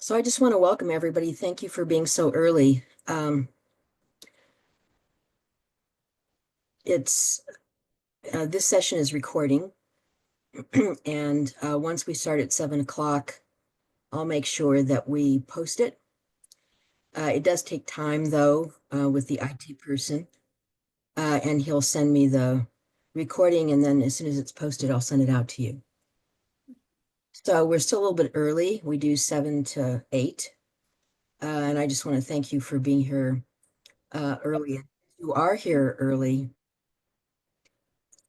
So I just want to welcome everybody. Thank you for being so early. It's This session is recording, and once we start at 7 o'clock, I'll make sure that we post it. It does take time though, with the IT person, and he'll send me the recording, and then as soon as it's posted, I'll send it out to you. So we're still a little bit early. We do 7 to 8, and I just want to thank you for being here early. If you are here early.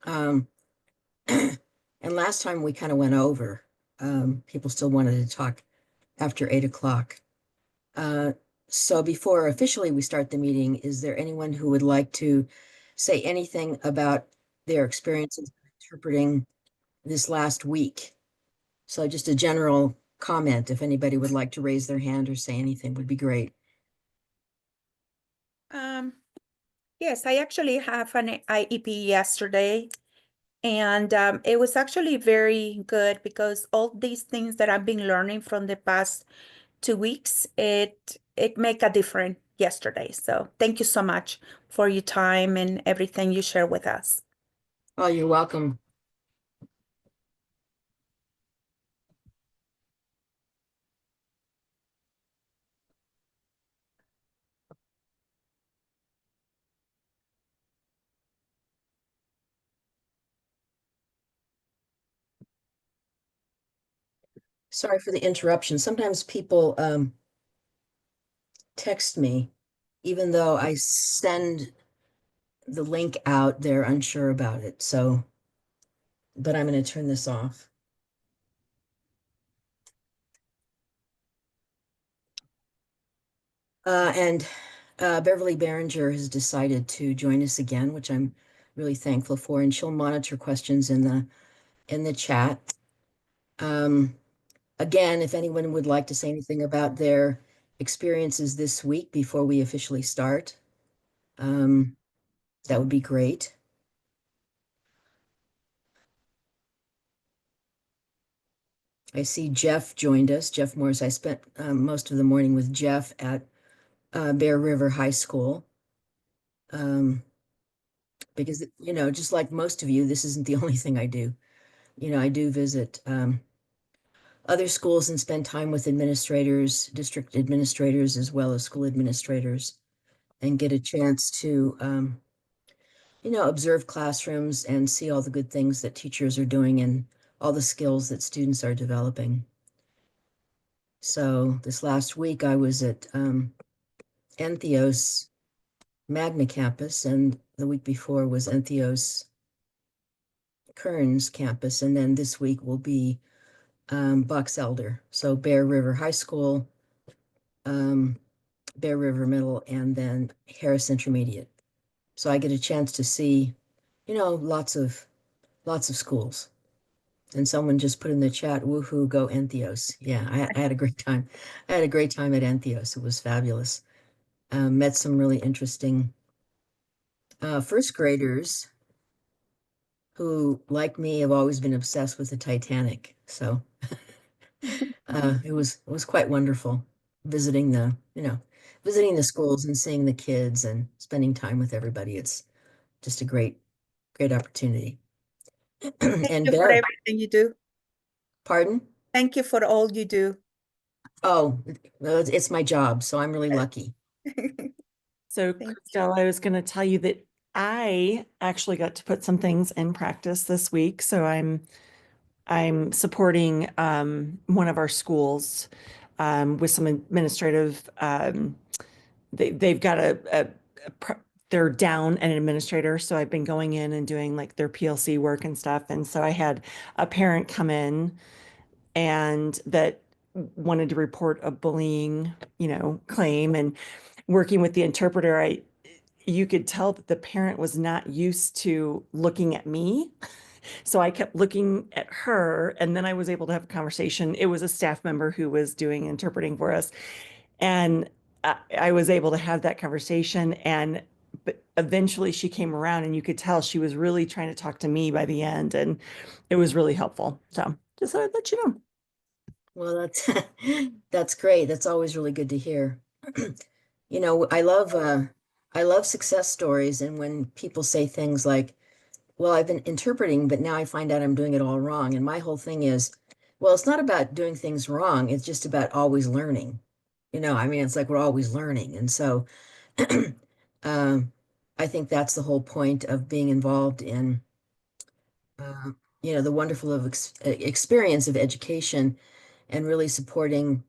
Um, and last time we kind of went over. People still wanted to talk after 8 o'clock. Uh, so before officially we start the meeting, is there anyone who would like to say anything about their experiences interpreting this last week? So just a general comment, if anybody would like to raise their hand or say anything, would be great. Um, yes, I actually have an IEP yesterday, and it was actually very good because all these things that I've been learning from the past 2 weeks, it make a difference yesterday. So thank you so much for your time and everything you share with us. Oh, you're welcome. Sorry for the interruption. Sometimes people text me, even though I send the link out, they're unsure about it. So, but I'm going to turn this off. And Beverly Behringer has decided to join us again, which I'm really thankful for, and she'll monitor questions in the chat. Um, Again, if anyone would like to say anything about their experiences this week before we officially start, um, that would be great. I see Jeff joined us, Jeff Morris. I spent most of the morning with Jeff at Bear River High School. Because, just like most of you, this isn't the only thing I do. I do visit other schools and spend time with administrators, district administrators, as well as school administrators, and get a chance to, observe classrooms and see all the good things that teachers are doing and all the skills that students are developing. So this last week, I was at Entheos Magna Campus, and the week before was Entheos Kearns campus, and then this week will be Box Elder. So Bear River High School, um, Bear River Middle, and then Harris Intermediate. So I get a chance to see, lots of schools. And someone just put in the chat, woohoo, go Entheos. Yeah, I had a great time. I had a great time at Entheos. It was fabulous. Met some really interesting first graders who, like me, have always been obsessed with the Titanic. So it was quite wonderful visiting visiting the schools and seeing the kids and spending time with everybody. It's just a great opportunity. Thank And you for Bear, everything you do. pardon? Thank you for all you do. Oh, well, it's my job, so I'm really lucky. So, Thank Christelle, I was going to tell you that I actually got to put some things in practice this week. So I'm supporting one of our schools with some administrative. They've got they're down an administrator, so I've been going in and doing like their PLC work and stuff. And so I had a parent come in and that wanted to report a bullying, claim, and working with the interpreter, you could tell that the parent was not used to looking at me. So I kept looking at her, and then I was able to have a conversation. It was a staff member who was doing interpreting for us. And I was able to have that conversation. But eventually she came around, and you could tell she was really trying to talk to me by the end. And it was really helpful. So just thought I'd let you know. Well, that's that's great. That's always really good to hear. You know, I love success stories, and when people say things like, "Well, I've been interpreting, but now I find out I'm doing it all wrong." And my whole thing is, well, it's not about doing things wrong. It's just about always learning. You know, I mean, it's like we're always learning. And so um, I think that's the whole point of being involved in uh, you know, the wonderful of experience of education and really supporting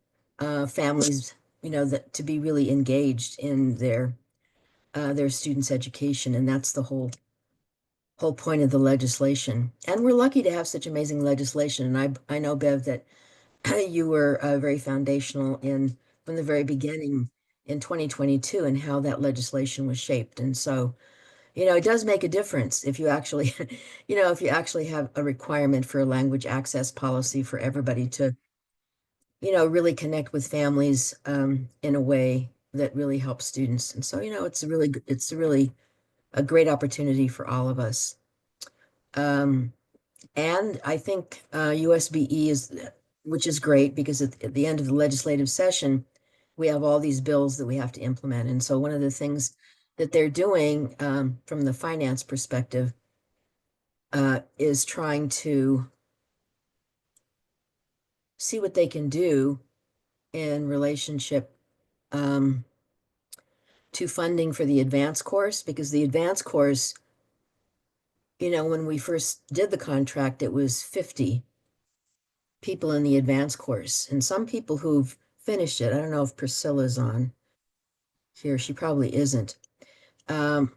families, you know, that to be really engaged in their students' education, and that's the whole point of the legislation. And we're lucky to have such amazing legislation. And I know, Bev, that you were very foundational in from the very beginning in 2022 and how that legislation was shaped. And so, you know, it does make a difference if you actually, you know, if you actually have a requirement for a language access policy for everybody to, you know, really connect with families in a way that really helps students. And so, you know, it's really a great opportunity for all of us. Um, and I think USBE which is great because at the end of the legislative session, we have all these bills that we have to implement. And so one of the things that they're doing from the finance perspective is trying to see what they can do in relationship um, to funding for the advanced course, because the advanced course, you know, when we first did the contract, it was 50 people in the advanced course, and some people who've finished it. I don't know if Priscilla's on here. She probably isn't. Um,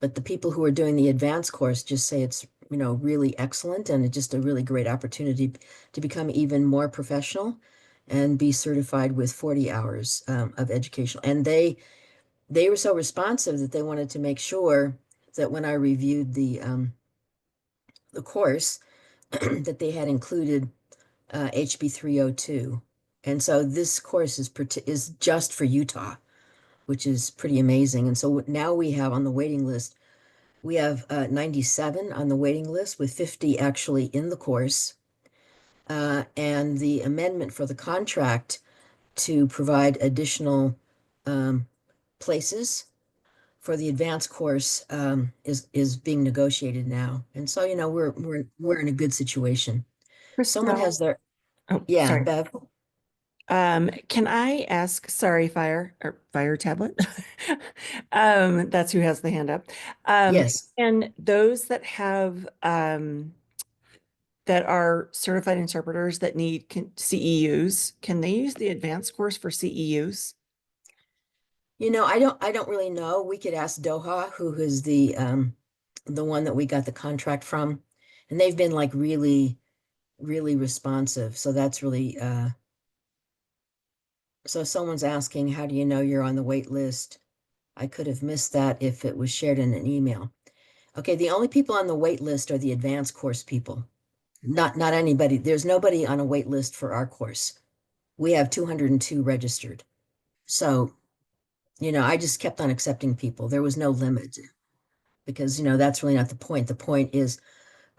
but the people who are doing the advanced course just say it's, you know, really excellent and it's just a really great opportunity to become even more professional and be certified with 40 hours of educational. And they were so responsive that they wanted to make sure that when I reviewed the course, that they had included HB 302. And so this course is just for Utah, which is pretty amazing. And so now we have on the waiting list, we have 97 on the waiting list with 50 actually in the course. And the amendment for the contract to provide additional um, places for the advanced course is being negotiated now. And so, you know, we're in a good situation. Someone Christelle. has their, Oh, yeah, sorry. Bev. Can I ask, sorry, Fire Tablet? That's who has the hand up. Yes. And those that have, that are certified interpreters that need CEUs, can they use the advanced course for CEUs? You know, I don't really know. We could ask Doha, who is the one that we got the contract from. And they've been like really, really responsive. So that's really so someone's asking, how do you know you're on the wait list? I could have missed that if it was shared in an email. Okay, the only people on the wait list are the advanced course people. Not anybody. There's nobody on a wait list for our course. We have 202 registered. So, you know, I just kept on accepting people. There was no limit because, you know, that's really not the point. The point is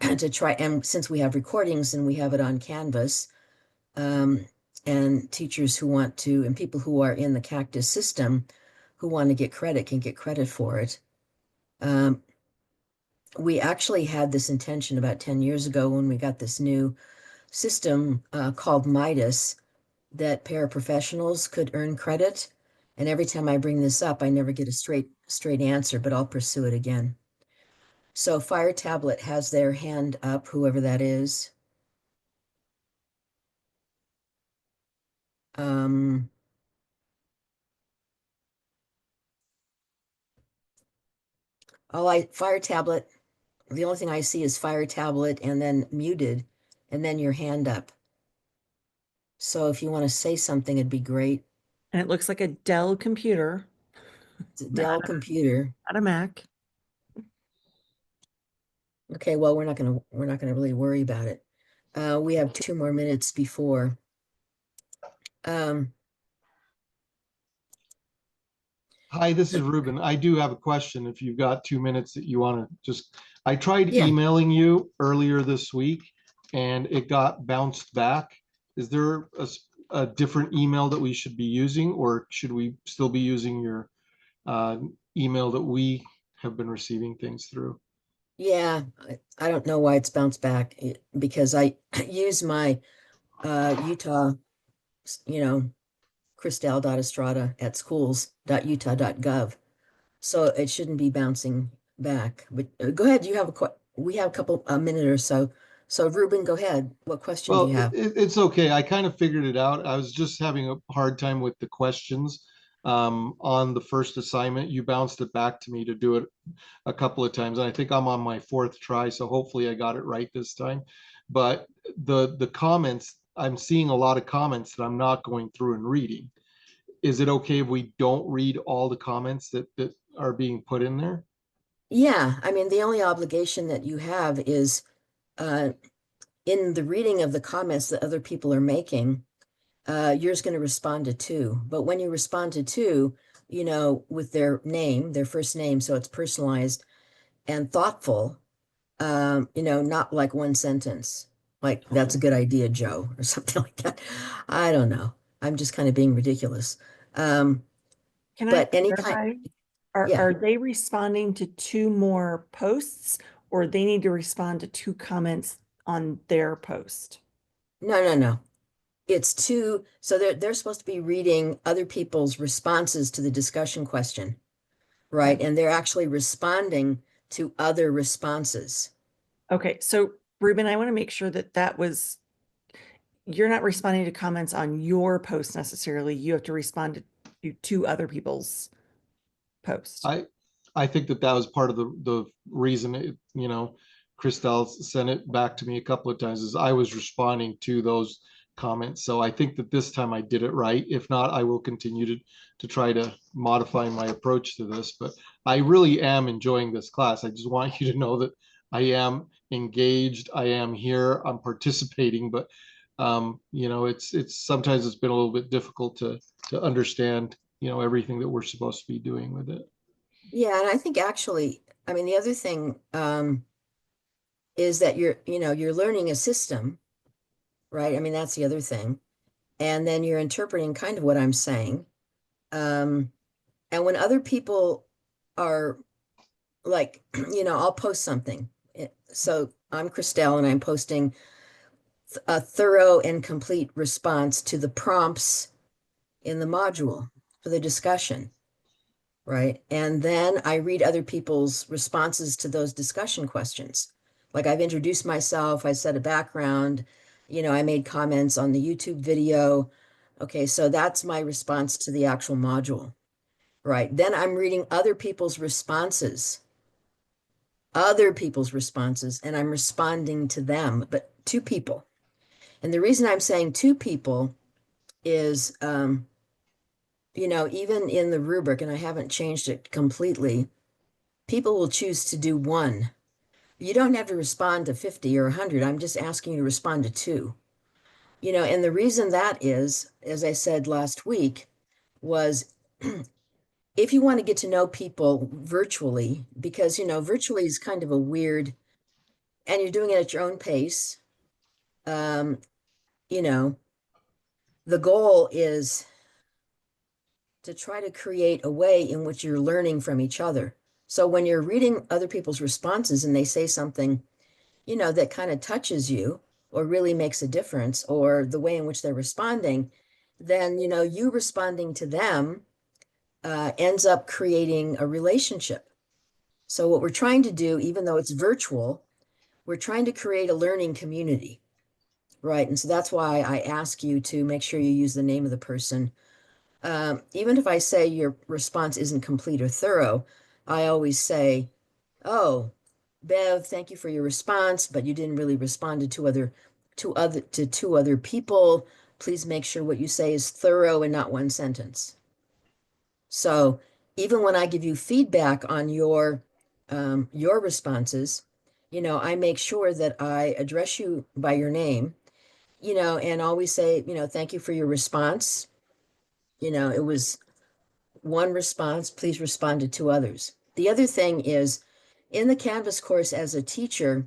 to try, and since we have recordings and we have it on Canvas, um, and teachers who want to, and people who are in the Cactus system who want to get credit can get credit for it. We actually had this intention about 10 years ago when we got this new system called Midas that paraprofessionals could earn credit. And every time I bring this up, I never get a straight answer, but I'll pursue it again. So Fire Tablet has their hand up, whoever that is. Fire Tablet, the only thing I see is Fire Tablet and then muted and then your hand up. So if you want to say something, it'd be great. And it looks like a Dell computer, It's a Dell computer. not a Mac. Okay, well, we're not gonna really worry about it. We have 2 more minutes before. Um, Hi, this is Ruben. I do have a question if you've got 2 minutes that you want to just, I tried Yeah. emailing you earlier this week and it got bounced back. is there a different email that we should be using, or should we still be using your email that we have been receiving things through? Yeah, I don't know why it's bounced back because I use my Utah, you know, Christelle.estrada@schools.utah.gov. So it shouldn't be bouncing back. But go ahead, you have we have a minute or so. So Ruben, go ahead. What question do you Well, have? it's okay. I kind of figured it out. I was just having a hard time with the questions. On the first assignment, you bounced it back to me to do it a couple of times. And I think I'm on my fourth try, so hopefully I got it right this time. But the comments, I'm seeing a lot of comments that I'm not going through and reading. Is it okay if we don't read all the comments that are being put in there? Yeah, I mean, the only obligation that you have is uh, in the reading of the comments that other people are making, you're just going to respond to two. But when you respond to two, with their name, their first name, so it's personalized and thoughtful, not like one sentence, like that's a Okay. good idea, Joe, or something like that. I don't know. I'm just kind of being ridiculous. Um, Can I but any kind, clarify? yeah, Are they responding to two more posts, or they need to respond to two comments on their post? no, no, no. It's two, so they're supposed to be reading other people's responses to the discussion question, right? Okay. And they're actually responding to other responses. Okay, so Ruben, I want to make sure that you're not responding to comments on your post necessarily. You have to respond to two other people's posts. I think that was part of the reason Christelle sent it back to me a couple of times is I was responding to those comments. So I think that this time I did it right. If not, I will continue to try to modify my approach to this. But I really am enjoying this class. I just want you to know that I am engaged. I am here. I'm participating, but it's sometimes it's been a little bit difficult to understand, everything that we're supposed to be doing with it. Yeah, and I think actually, I mean, the other thing is that you're learning a system, right? I mean, that's the other thing. And then you're interpreting kind of what I'm saying. Um, and when other people are like, I'll post something. So I'm Christelle and I'm posting a thorough and complete response to the prompts in the module for the discussion, right? And then I read other people's responses to those discussion questions. Like I've introduced myself, I said a background, I made comments on the YouTube video. Okay, so that's my response to the actual module, right? Then I'm reading other people's responses, and I'm responding to them, but two people. And the reason I'm saying two people is, even in the rubric, and I haven't changed it completely, people will choose to do one. You don't have to respond to 50 or 100. I'm just asking you to respond to two. And the reason that is, as I said last week, was if you want to get to know people virtually, because, virtually is kind of a weird, and you're doing it at your own pace. Um, you know, the goal is to try to create a way in which you're learning from each other. So when you're reading other people's responses and they say something, that kind of touches you or really makes a difference, or the way in which they're responding, then, you responding to them ends up creating a relationship. So what we're trying to do, even though it's virtual, we're trying to create a learning community, right? And so that's why I ask you to make sure you use the name of the person. Even if I say your response isn't complete or thorough, I always say, "Oh, Bev, thank you for your response, but you didn't really respond to two other people. Please make sure what you say is thorough and not one sentence." So even when I give you feedback on your responses, I make sure that I address you by your name, and always say, thank you for your response. It was one response, please respond to two others. The other thing is in the Canvas course as a teacher,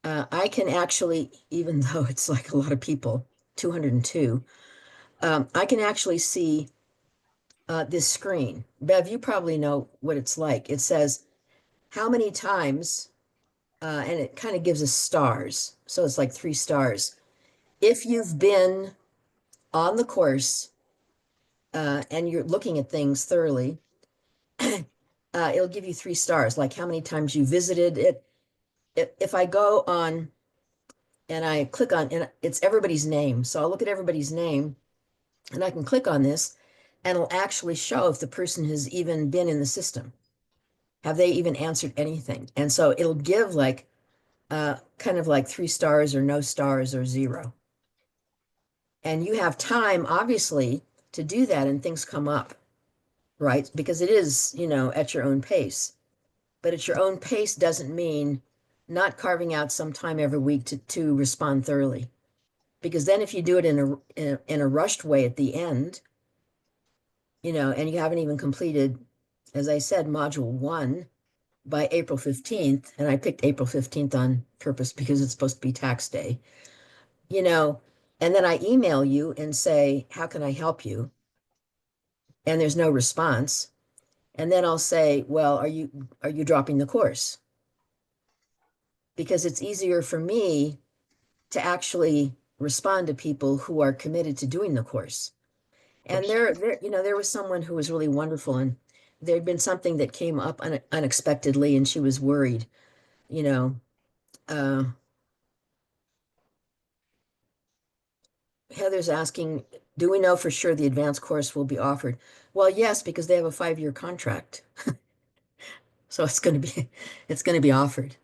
I can actually, even though it's like a lot of people 202, I can actually see this screen. Bev, you probably know what it's like. It says how many times, and it kind of gives us stars. So it's like 3 stars. If you've been on the course and you're looking at things thoroughly, it'll give you 3 stars, like how many times you visited it. If I go on and I click on, and it's everybody's name. So I'll look at everybody's name and I can click on this and it'll actually show if the person has even been in the system. Have they even answered anything? And so it'll give like kind of like 3 stars or no stars or 0. And you have time, obviously, to do that and things come up, right? Because it is, at your own pace. But at your own pace doesn't mean not carving out some time every week to respond thoroughly. Because then if you do it in a rushed way at the end, and you haven't even completed, as I said, module 1 by April 15th, and I picked April 15th on purpose because it's supposed to be tax day, and then I email you and say, how can I help you? And there's no response. And then I'll say, well, are you dropping the course? Because it's easier for me to actually respond to people who are committed to doing the course. And there was someone who was really wonderful, and there'd been something that came up unexpectedly, and she was worried, you know. Heather's asking, do we know for sure the advanced course will be offered? Well, yes, because they have a 5-year contract. So it's going to be offered.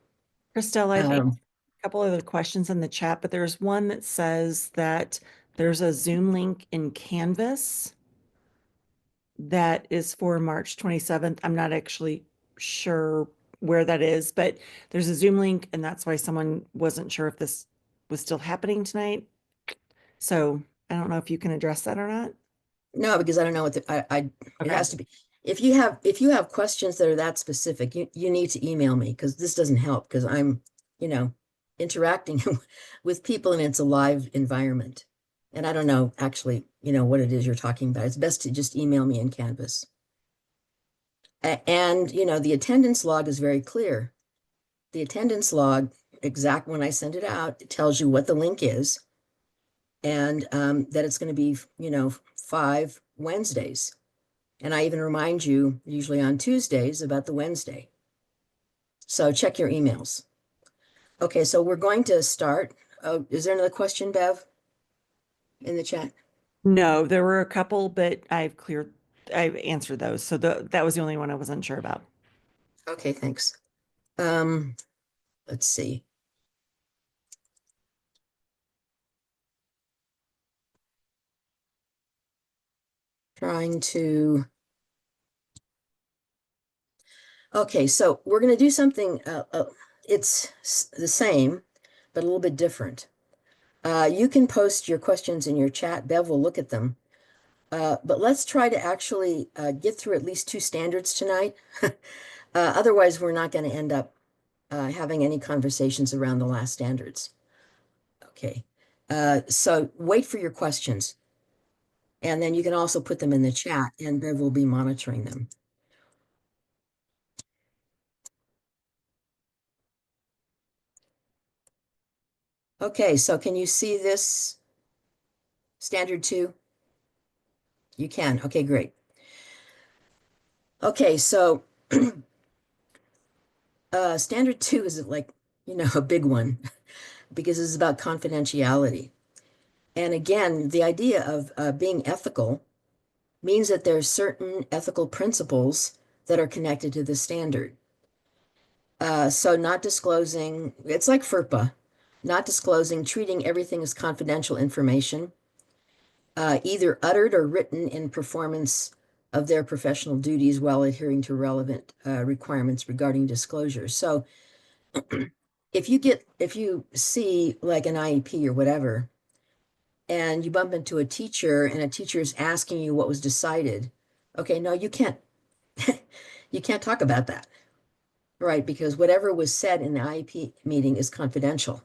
Christelle, I've a Um, couple other questions in the chat, but there's one that says that there's a Zoom link in Canvas that is for March 27th. I'm not actually sure where that is, but there's a Zoom link, and that's why someone wasn't sure if this was still happening tonight. So I don't know if you can address that or not. no, because I don't know what it Okay. has to be. If you have questions that are that specific, you need to email me because this doesn't help because I'm, interacting with people and it's a live environment. And I don't know actually, what it is you're talking about. It's best to just email me in Canvas. And, the attendance log is very clear. The attendance log, exact when I send it out, it tells you what the link is and that it's going to be, 5 Wednesdays. And I even remind you, usually on Tuesdays, about the Wednesday. So check your emails. Okay, so we're going to start. Oh, is there another question, Bev, in the chat? No, there were a couple, but I've answered those. So that was the only one I wasn't sure about. Okay, thanks. Let's see. Trying to. Okay, so we're going to do something. It's the same, but a little bit different. You can post your questions in your chat. Bev will look at them. But let's try to actually get through at least 2 standards tonight. Otherwise, we're not going to end up having any conversations around the last standards. Okay, so wait for your questions. And then you can also put them in the chat and Bev will be monitoring them. Okay, so can you see this standard 2? You can. Okay, great. Okay, so standard 2 is like, a big one because it's about confidentiality. And again, the idea of being ethical means that there's certain ethical principles that are connected to the standard. So not disclosing, it's like FERPA, not disclosing, treating everything as confidential information, either uttered or written in performance of their professional duties while adhering to relevant requirements regarding disclosure. So if you see like an IEP or whatever, and you bump into a teacher and a teacher is asking you what was decided, okay, no, you can't you can't talk about that, right? Because whatever was said in the IEP meeting is confidential.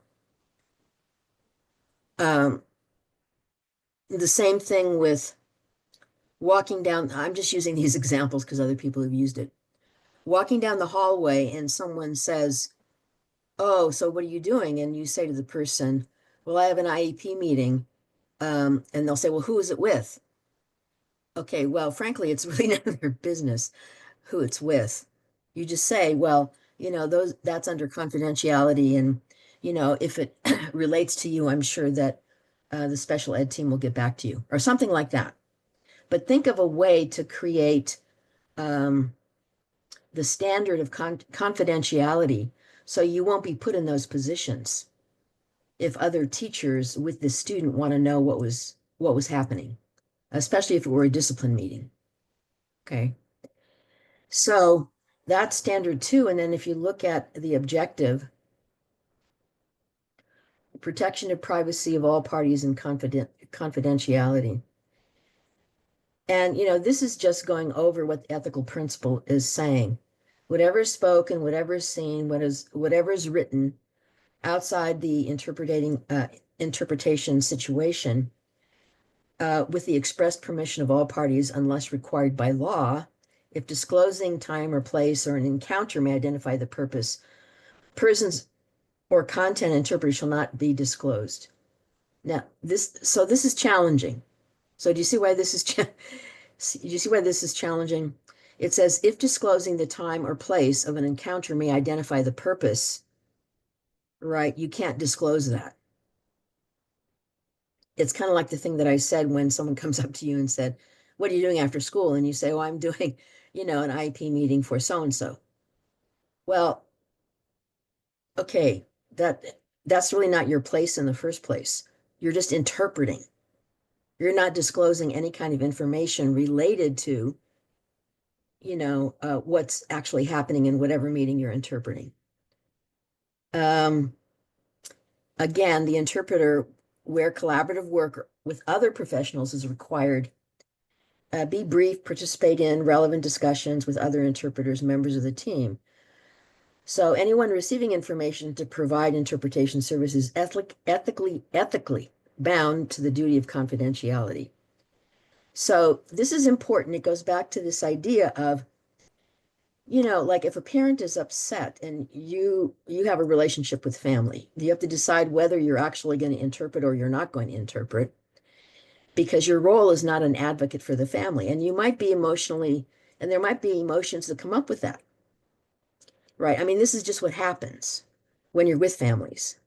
the same thing with walking down, I'm just using these examples because other people have used it. Walking down the hallway and someone says, "Oh, so what are you doing?" And you say to the person, "Well, I have an IEP meeting." And they'll say, "Well, who is it with?" Okay, well, frankly, it's really none of their business who it's with. You just say, "Well, that's under confidentiality, and if it relates to you, I'm sure that the special ed team will get back to you," or something like that. But think of a way to create um, the standard of confidentiality so you won't be put in those positions if other teachers with the student want to know what was happening, especially if it were a discipline meeting. Okay. So that's standard 2. And then if you look at the objective, protection of privacy of all parties and confidentiality. And, this is just going over what the ethical principle is saying. Whatever is spoken, whatever is seen, whatever is written outside the interpretation situation, with the express permission of all parties unless required by law, if disclosing time or place or an encounter may identify the purpose, persons or content interpreted shall not be disclosed. Now, this is challenging. So do you see why this is challenging? It says, if disclosing the time or place of an encounter may identify the purpose, right? You can't disclose that. It's kind of like the thing that I said when someone comes up to you and said, "What are you doing after school?" And you say, "Oh, I'm doing, an IEP meeting for so-and-so." Well, okay, that's really not your place in the first place. You're just interpreting. You're not disclosing any kind of information related to, what's actually happening in whatever meeting you're interpreting. Again, the interpreter, where collaborative work with other professionals is required, be brief, participate in relevant discussions with other interpreters, members of the team. So anyone receiving information to provide interpretation services ethically bound to the duty of confidentiality. So this is important. It goes back to this idea of, like if a parent is upset and you have a relationship with family, you have to decide whether you're actually going to interpret or you're not going to interpret, because your role is not an advocate for the family. And you might be emotionally, and there might be emotions that come up with that. Right. I mean, this is just what happens when you're with families.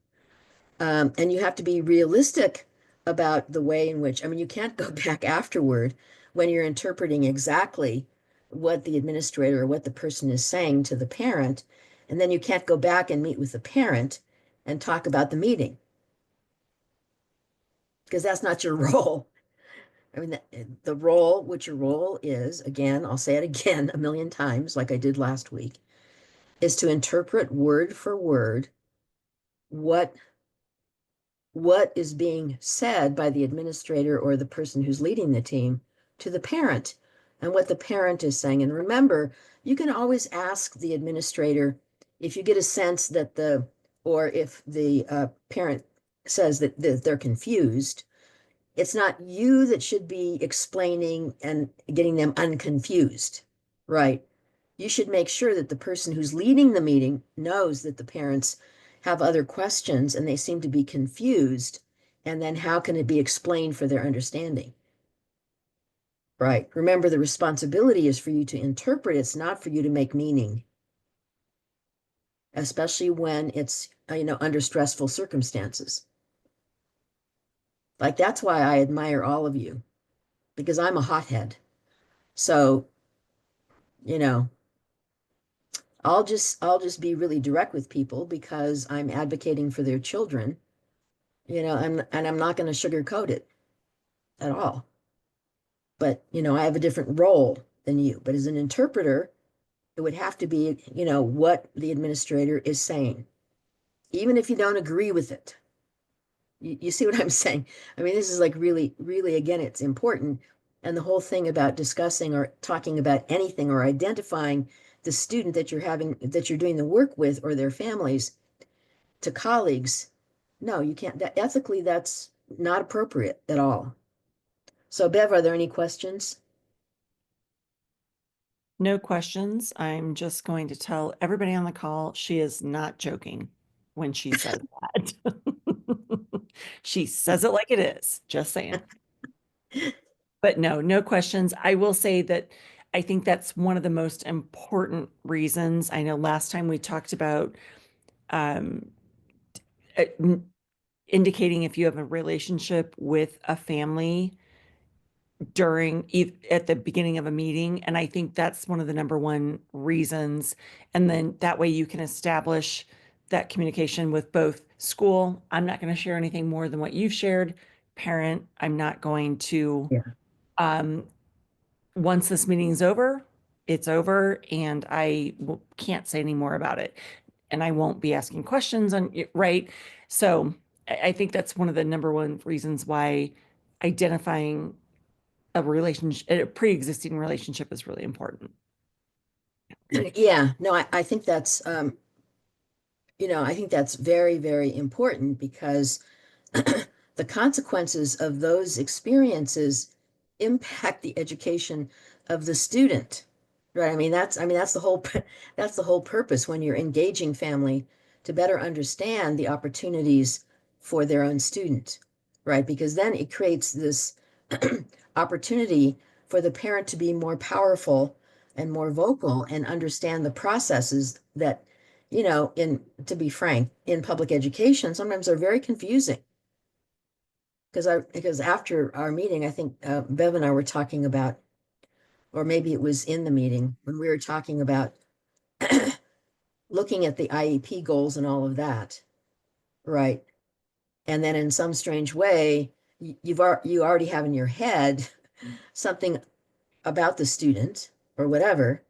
And you have to be realistic about the way in which, I mean, you can't go back afterward when you're interpreting exactly what the administrator or what the person is saying to the parent. And then you can't go back and meet with the parent and talk about the meeting, because that's not your role. I mean, what your role is, again, I'll say it again a million times, like I did last week, is to interpret word for word what is being said by the administrator or the person who's leading the team to the parent, and what the parent is saying. And remember, you can always ask the administrator if you get a sense that or if the parent says that they're confused. It's not you that should be explaining and getting them unconfused, right? You should make sure that the person who's leading the meeting knows that the parents have other questions and they seem to be confused. And then how can it be explained for their understanding? Right. Remember, the responsibility is for you to interpret. It's not for you to make meaning, especially when it's, under stressful circumstances. Like, that's why I admire all of you, because I'm a hothead. So, I'll just be really direct with people because I'm advocating for their children, and I'm not going to sugarcoat it at all. But, I have a different role than you. But as an interpreter, it would have to be, what the administrator is saying, even if you don't agree with it. You see what I'm saying? I mean, this is like really, really, again, it's important. And the whole thing about discussing or talking about anything or identifying the student that you're doing the work with or their families to colleagues, no, you can't. Ethically, that's not appropriate at all. So Bev, are there any questions? No questions. I'm just going to tell everybody on the call, she is not joking when she says that. She says it like it is, just saying. But no, no questions. I will say that I think that's one of the most important reasons. I know last time we talked about um, indicating if you have a relationship with a family at the beginning of a meeting. And I think that's one of the number one reasons. And then that way you can establish that communication with both school. I'm not going to share anything more than what you've shared. Parent, I'm not going to, Yeah. Once this meeting is over, it's over and can't say any more about it. And I won't be asking questions on it, right? So I think that's one of the number one reasons why identifying a relationship, a pre-existing relationship is really important. Yeah, no, I think that's, I think that's very, very important because the consequences of those experiences impact the education of the student, right? I mean, that's the whole, that's the whole purpose when you're engaging family to better understand the opportunities for their own student, right? Because then it creates this opportunity for the parent to be more powerful and more vocal and understand the processes that, to be frank, in public education, sometimes they're very confusing. Because after our meeting, I think Bev and I were talking about, or maybe it was in the meeting when we were talking about looking at the IEP goals and all of that, right? And then in some strange way, you already have in your head something about the student or whatever,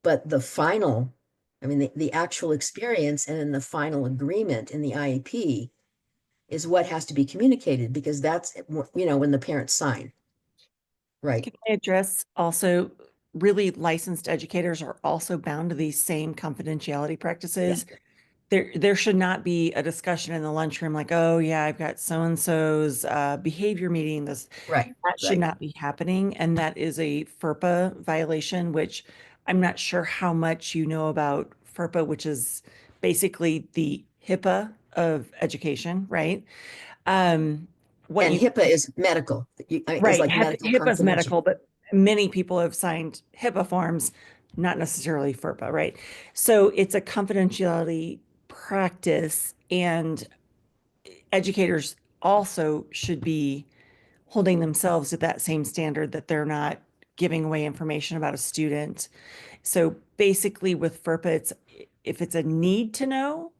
but the final, I mean, the actual experience and then the final agreement in the IEP is what has to be communicated because that's, when the parents sign. Right. Can I address also, really licensed educators are also bound to these same confidentiality practices. There should not be a discussion in the lunchroom like, oh yeah, I've got so-and-so's behavior meeting. Right. That should Right. not be happening. And that is a FERPA violation, which I'm not sure how much you know about FERPA, which is basically the HIPAA of education, right? What And you HIPAA is medical. Is Right. like medical HIPAA's confidential. medical, but many people have signed HIPAA forms, not necessarily FERPA, right? So it's a confidentiality practice, and educators also should be holding themselves to that same standard that they're not giving away information about a student. So basically with FERPA, if it's a need to know,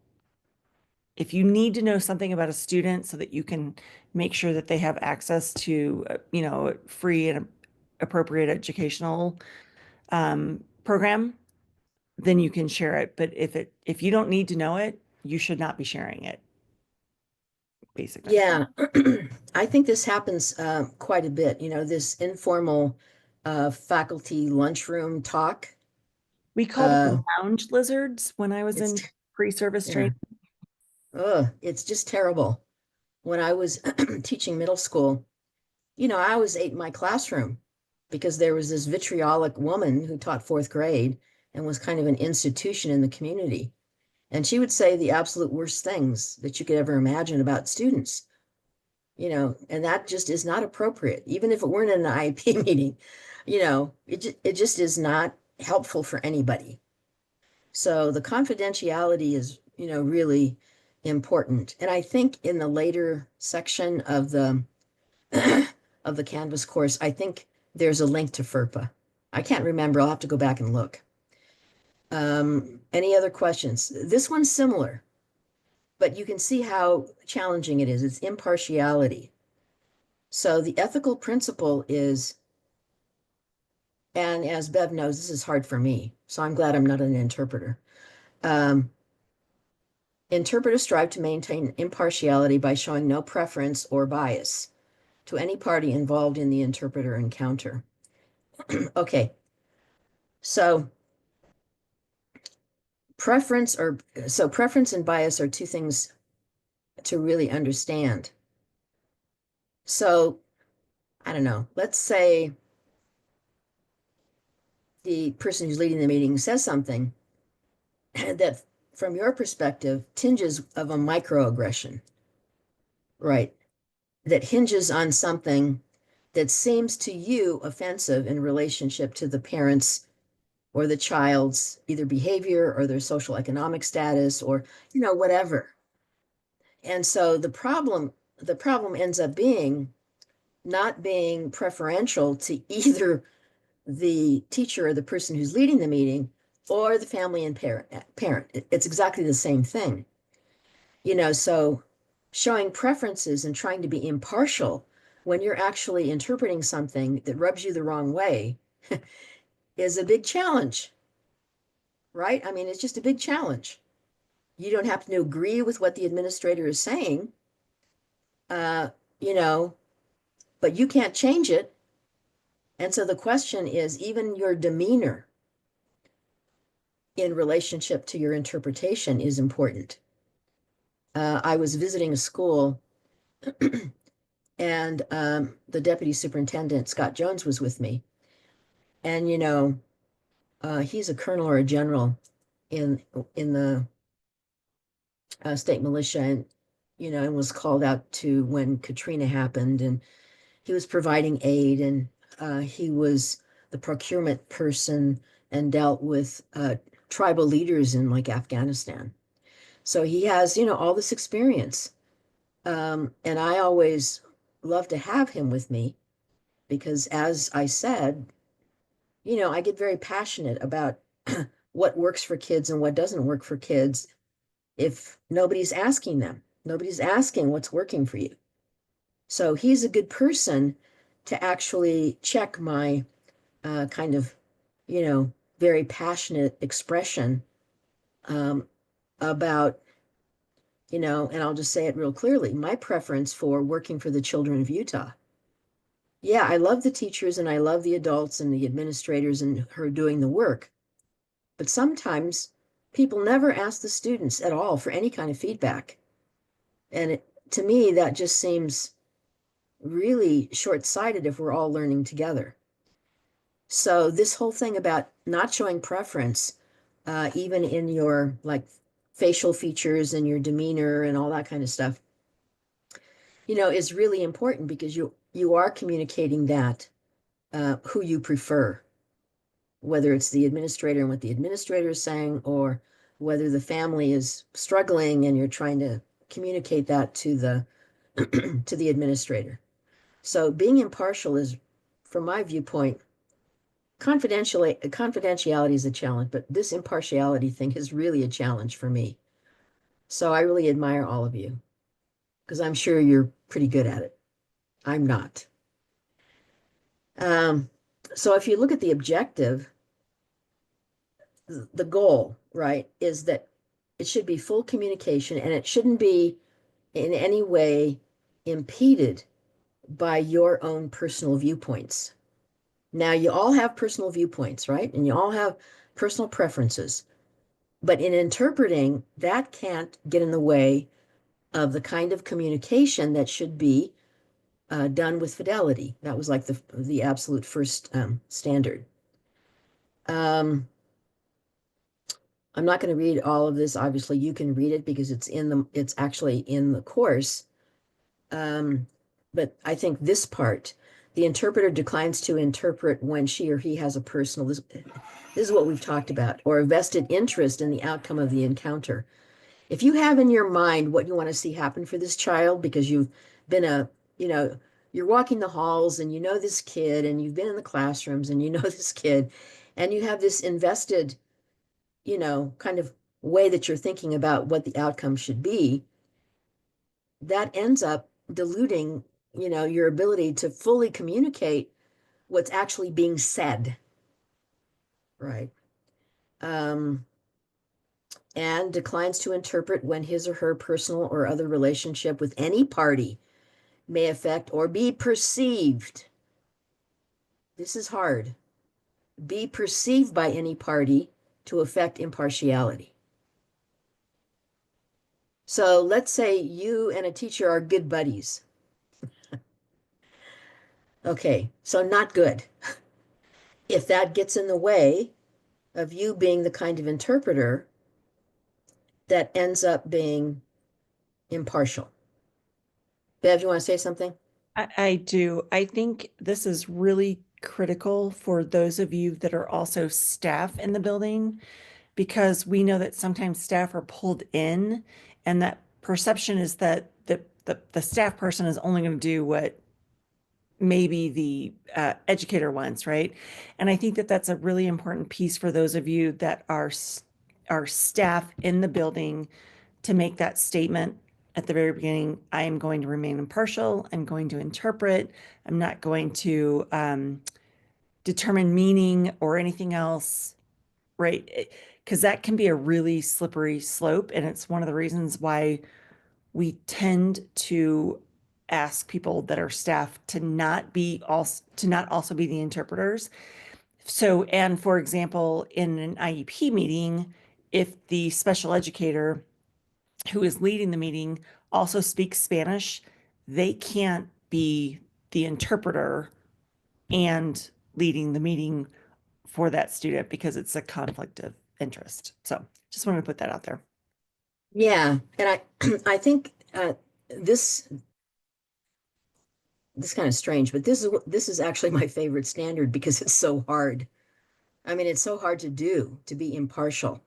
if you need to know something about a student so that you can make sure that they have access to, free and appropriate educational program, then you can share it. But if you don't need to know it, you should not be sharing it, basically. Yeah. I think this happens quite a bit, this informal faculty lunchroom talk. We called them lounge lizards when I was in It's, pre-service yeah. training. It's just terrible. When I was teaching middle school, I always ate in my classroom because there was this vitriolic woman who taught fourth grade and was kind of an institution in the community. And she would say the absolute worst things that you could ever imagine about students, and that just is not appropriate. Even if it weren't in an IEP meeting, it just is not helpful for anybody. So the confidentiality is, really important. And I think in the later section of the of the Canvas course, I think there's a link to FERPA. I can't remember. I'll have to go back and look. Any other questions? This one's similar, but you can see how challenging it is. It's impartiality. So the ethical principle is, and as Bev knows, this is hard for me, so I'm glad I'm not an interpreter. Interpreters strive to maintain impartiality by showing no preference or bias to any party involved in the interpreter encounter. Okay, so preference and bias are two things to really understand. So I don't know, let's say the person who's leading the meeting says something that from your perspective tinges of a microaggression, right? That hinges on something that seems to you offensive in relationship to the parents or the child's either behavior or their social economic status or, whatever. And so the problem ends up being not being preferential to either the teacher or the person who's leading the meeting or the family and parent. It's exactly the same thing. So showing preferences and trying to be impartial when you're actually interpreting something that rubs you the wrong way is a big challenge, right? I mean, it's just a big challenge. You don't happen to agree with what the administrator is saying, uh, you know, but you can't change it. And so the question is, even your demeanor in relationship to your interpretation is important. I was visiting a school and the deputy superintendent, Scott Jones, was with me. And, he's a colonel or a general in the state militia and, and was called out to when Katrina happened. And he was providing aid and he was the procurement person and dealt with tribal leaders in like Afghanistan. So he has, all this experience. And I always love to have him with me because, as I said, I get very passionate about what works for kids and what doesn't work for kids if nobody's asking them. Nobody's asking what's working for you. So he's a good person to actually check my kind of, very passionate expression about, and I'll just say it real clearly, my preference for working for the children of Utah. Yeah, I love the teachers and I love the adults and the administrators and who are doing the work. But sometimes people never ask the students at all for any kind of feedback. And to me, that just seems really short-sighted if we're all learning together. So this whole thing about not showing preference, even in your like facial features and your demeanor and all that kind of stuff, is really important because you are communicating that who you prefer, whether it's the administrator and what the administrator is saying, or whether the family is struggling and you're trying to communicate that to the to the administrator. So being impartial is, from my viewpoint, confidentiality is a challenge, but this impartiality thing is really a challenge for me. So I really admire all of you because I'm sure you're pretty good at it. I'm not. So if you look at the objective, the goal, right, is that it should be full communication and it shouldn't be in any way impeded by your own personal viewpoints. Now, you all have personal viewpoints, right? And you all have personal preferences. But in interpreting, that can't get in the way of the kind of communication that should be done with fidelity. That was like the absolute first standard. I'm not going to read all of this. Obviously, you can read it because it's actually in the course. But I think this part, the interpreter declines to interpret when she or he has a personal, this is what we've talked about, or a vested interest in the outcome of the encounter. If you have in your mind what you want to see happen for this child because you've been you're walking the halls and you know this kid and you've been in the classrooms and you know this kid and you have this invested, kind of way that you're thinking about what the outcome should be, that ends up diluting, your ability to fully communicate what's actually being said, right? And declines to interpret when his or her personal or other relationship with any party may affect or be perceived. This is hard. Be perceived by any party to affect impartiality. So let's say you and a teacher are good buddies. Okay, so not good. If that gets in the way of you being the kind of interpreter that ends up being impartial. Bev, you want to say something? I do. I think this is really critical for those of you that are also staff in the building, because we know that sometimes staff are pulled in, and that perception is that the staff person is only going to do what maybe the educator wants, right? And I think that that's a really important piece for those of you that are staff in the building to make that statement at the very beginning. I am going to remain impartial. I'm going to interpret. I'm not going to determine meaning or anything else, right? Because that can be a really slippery slope. And it's one of the reasons why we tend to ask people that are staff to not also be the interpreters. So, and for example, in an IEP meeting, if the special educator who is leading the meeting also speaks Spanish, they can't be the interpreter and leading the meeting for that student because it's a conflict of interest. So just wanted to put that out there. Yeah, and I I think this this is kind of strange, but this is actually my favorite standard because it's so hard. I mean, it's so hard to do, to be impartial.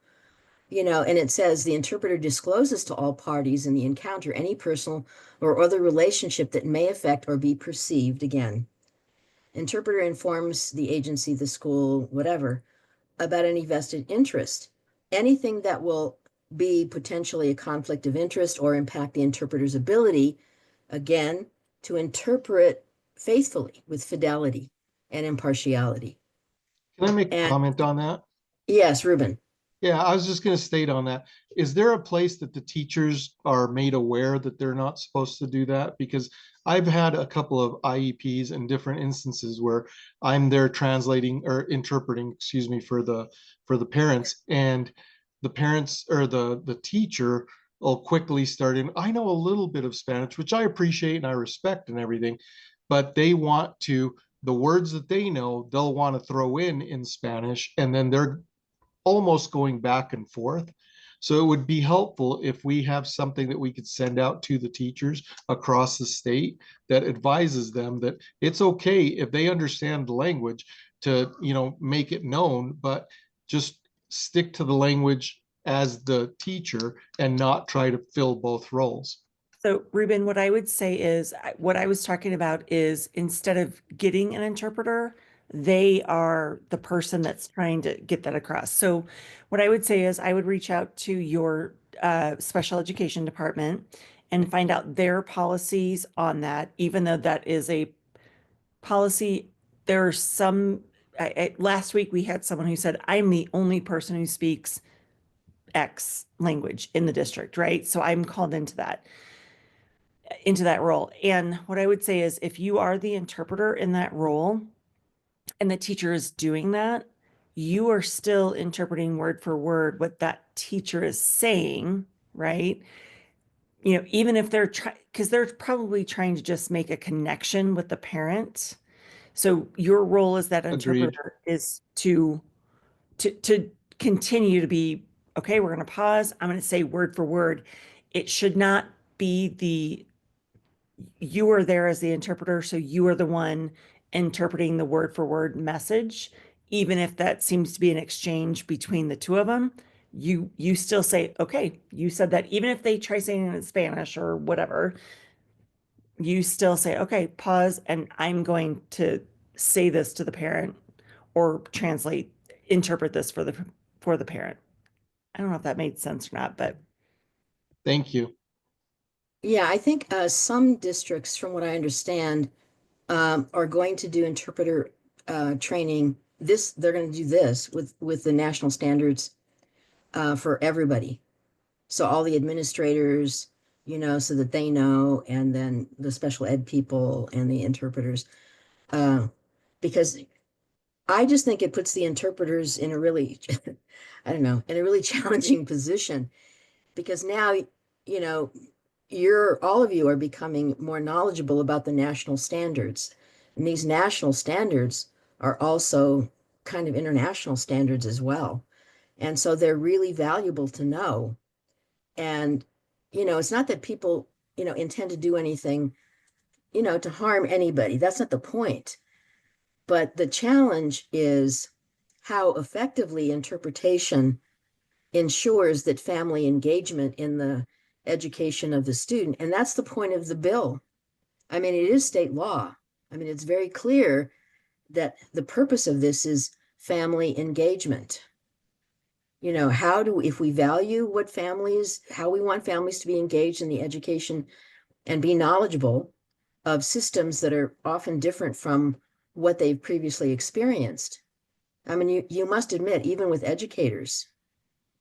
You know, and it says the interpreter discloses to all parties in the encounter any personal or other relationship that may affect or be perceived, again. Interpreter informs the agency, the school, whatever, about any vested interest. Anything that will be potentially a conflict of interest or impact the interpreter's ability, again, to interpret faithfully with fidelity and impartiality. Can I make a And comment on that? yes, Ruben. Yeah, I was just going to state on that. Is there a place that the teachers are made aware that they're not supposed to do that? Because I've had a couple of IEPs in different instances where I'm there translating or interpreting, excuse me, for the parents, and the parents or the teacher will quickly start in. I know a little bit of Spanish, which I appreciate and I respect and everything, but they want to the words that they know, they'll want to throw in Spanish, and then they're almost going back and forth. So it would be helpful if we have something that we could send out to the teachers across the state that advises them that it's okay if they understand the language to, make it known, but just stick to the language as the teacher and not try to fill both roles. So Ruben, what I would say is what I was talking about is instead of getting an interpreter, they are the person that's trying to get that across. So what I would say is I would reach out to your special education department and find out their policies on that, even though that is a policy. There are some, last week we had someone who said, I'm the only person who speaks X language in the district, right? So I'm called into that role. And what I would say is if you are the interpreter in that role and the teacher is doing that, you are still interpreting word for word what that teacher is saying, right? Even if they're because they're probably trying to just make a connection with the parent. So your role as that Agreed. interpreter is to continue to be, okay, we're going to pause. I'm going to say word for word. It should not be you are there as the interpreter, so you are the one interpreting the word for word message, even if that seems to be an exchange between the two of them. You still say, okay, you said that. Even if they try saying it in Spanish or whatever, you still say, okay, pause, and I'm going to say this to the parent or interpret this for the parent. I don't know if that made sense or not, but Thank you. Yeah, I think some districts, from what I understand, are going to do interpreter training. They're going to do this with the national standards for everybody. So all the administrators, so that they know, and then the special ed people and the interpreters, because I just think it puts the interpreters in a really, I don't know, in a really challenging position because now, you know, all of you are becoming more knowledgeable about the national standards. And these national standards are also kind of international standards as well. And so they're really valuable to know. And, it's not that people, intend to do anything, to harm anybody. That's not the point. But the challenge is how effectively interpretation ensures that family engagement in the education of the student. And that's the point of the bill. I mean, it is state law. I mean, it's very clear that the purpose of this is family engagement. If we value how we want families to be engaged in the education and be knowledgeable of systems that are often different from what they've previously experienced. I mean, you must admit, even with educators,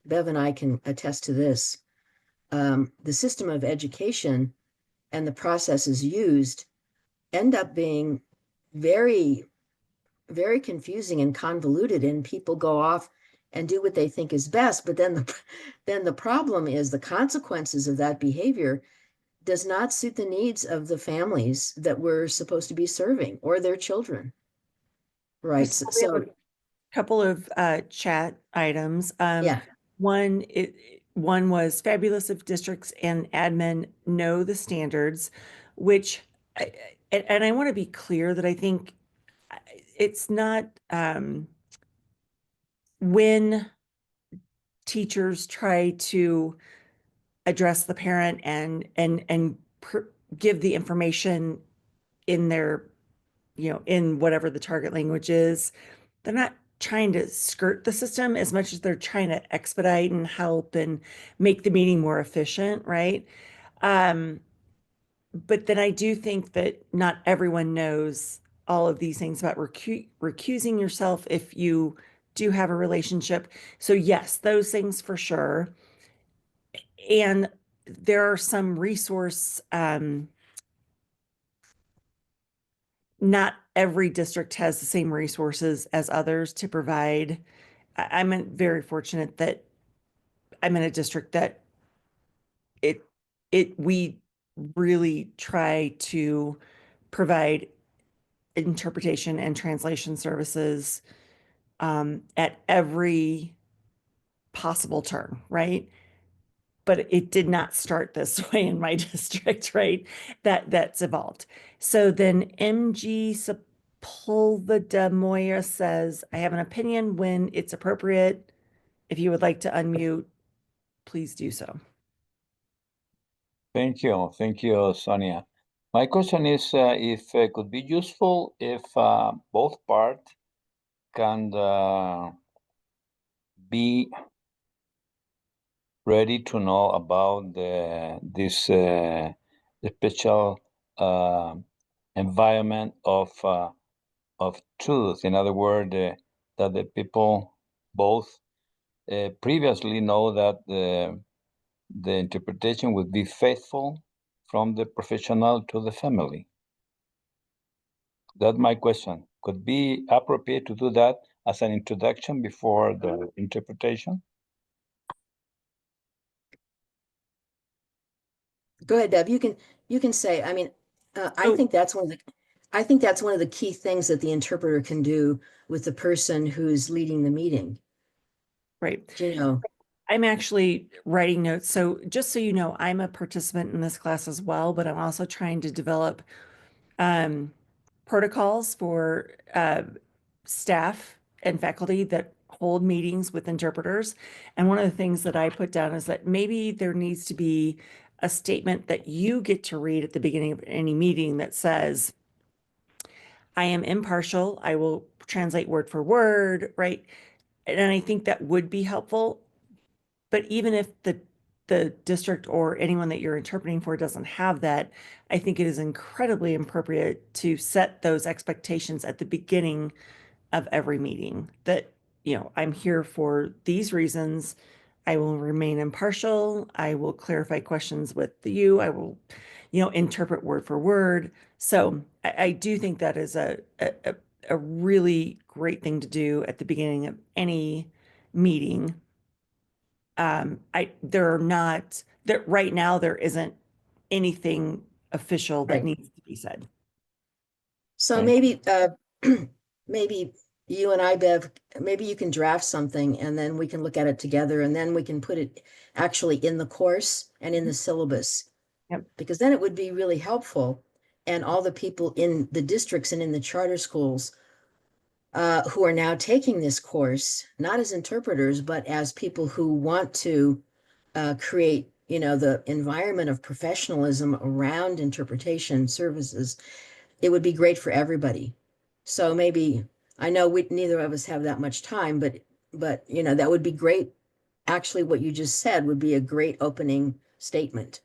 Bev and I can attest to this. The system of education and the processes used end up being very, very confusing and convoluted, and people go off and do what they think is best. But then the problem is the consequences of that behavior does not suit the needs of the families that we're supposed to be serving or their children. Right. So we have a couple of chat items. Yeah. One was fabulous if districts and admin know the standards, which, and I want to be clear that I think it's not when teachers try to address the parent and give the information in their, in whatever the target language is, they're not trying to skirt the system as much as they're trying to expedite and help and make the meeting more efficient, right? But then I do think that not everyone knows all of these things about recusing yourself if you do have a relationship. So yes, those things for sure. And there are some resource, not every district has the same resources as others to provide. I'm very fortunate that I'm in a district that we really try to provide interpretation and translation services at every possible turn, right? But it did not start this way in my district, right? That's evolved. So then MG Sepulveda Moya says, I have an opinion when it's appropriate. If you would like to unmute, please do so. Thank you, Sonia. My question is if it could be useful if both parts can be ready to know about this special environment of truth. In other words, that the people both previously know that the interpretation would be faithful from the professional to the family. That's my question. Could be appropriate to do that as an introduction before the interpretation? Go ahead, Deb. You can say, I mean, I So- think that's one of the key things that the interpreter can do with the person who's leading the meeting. Right. Do you know? I'm actually writing notes. So just so you know, I'm a participant in this class as well, but I'm also trying to develop protocols for staff and faculty that hold meetings with interpreters. And one of the things that I put down is that maybe there needs to be a statement that you get to read at the beginning of any meeting that says, I am impartial. I will translate word for word, right? And I think that would be helpful. But even if the district or anyone that you're interpreting for doesn't have that, I think it is incredibly appropriate to set those expectations at the beginning of every meeting that, I'm here for these reasons. I will remain impartial. I will clarify questions with you. I will, interpret word for word. So I do think that is a really great thing to do at the beginning of any meeting. Right now there isn't anything official that Right. needs to be said. So Okay. maybe, maybe you and I, Bev, maybe you can draft something and then we can look at it together and then we can put it actually in the course and in the syllabus. Yep. Because then it would be really helpful. And all the people in the districts and in the charter schools who are now taking this course, not as interpreters, but as people who want to create, the environment of professionalism around interpretation services, it would be great for everybody. So maybe, I know neither of us have that much time, but that would be great. Actually, what you just said would be a great opening statement.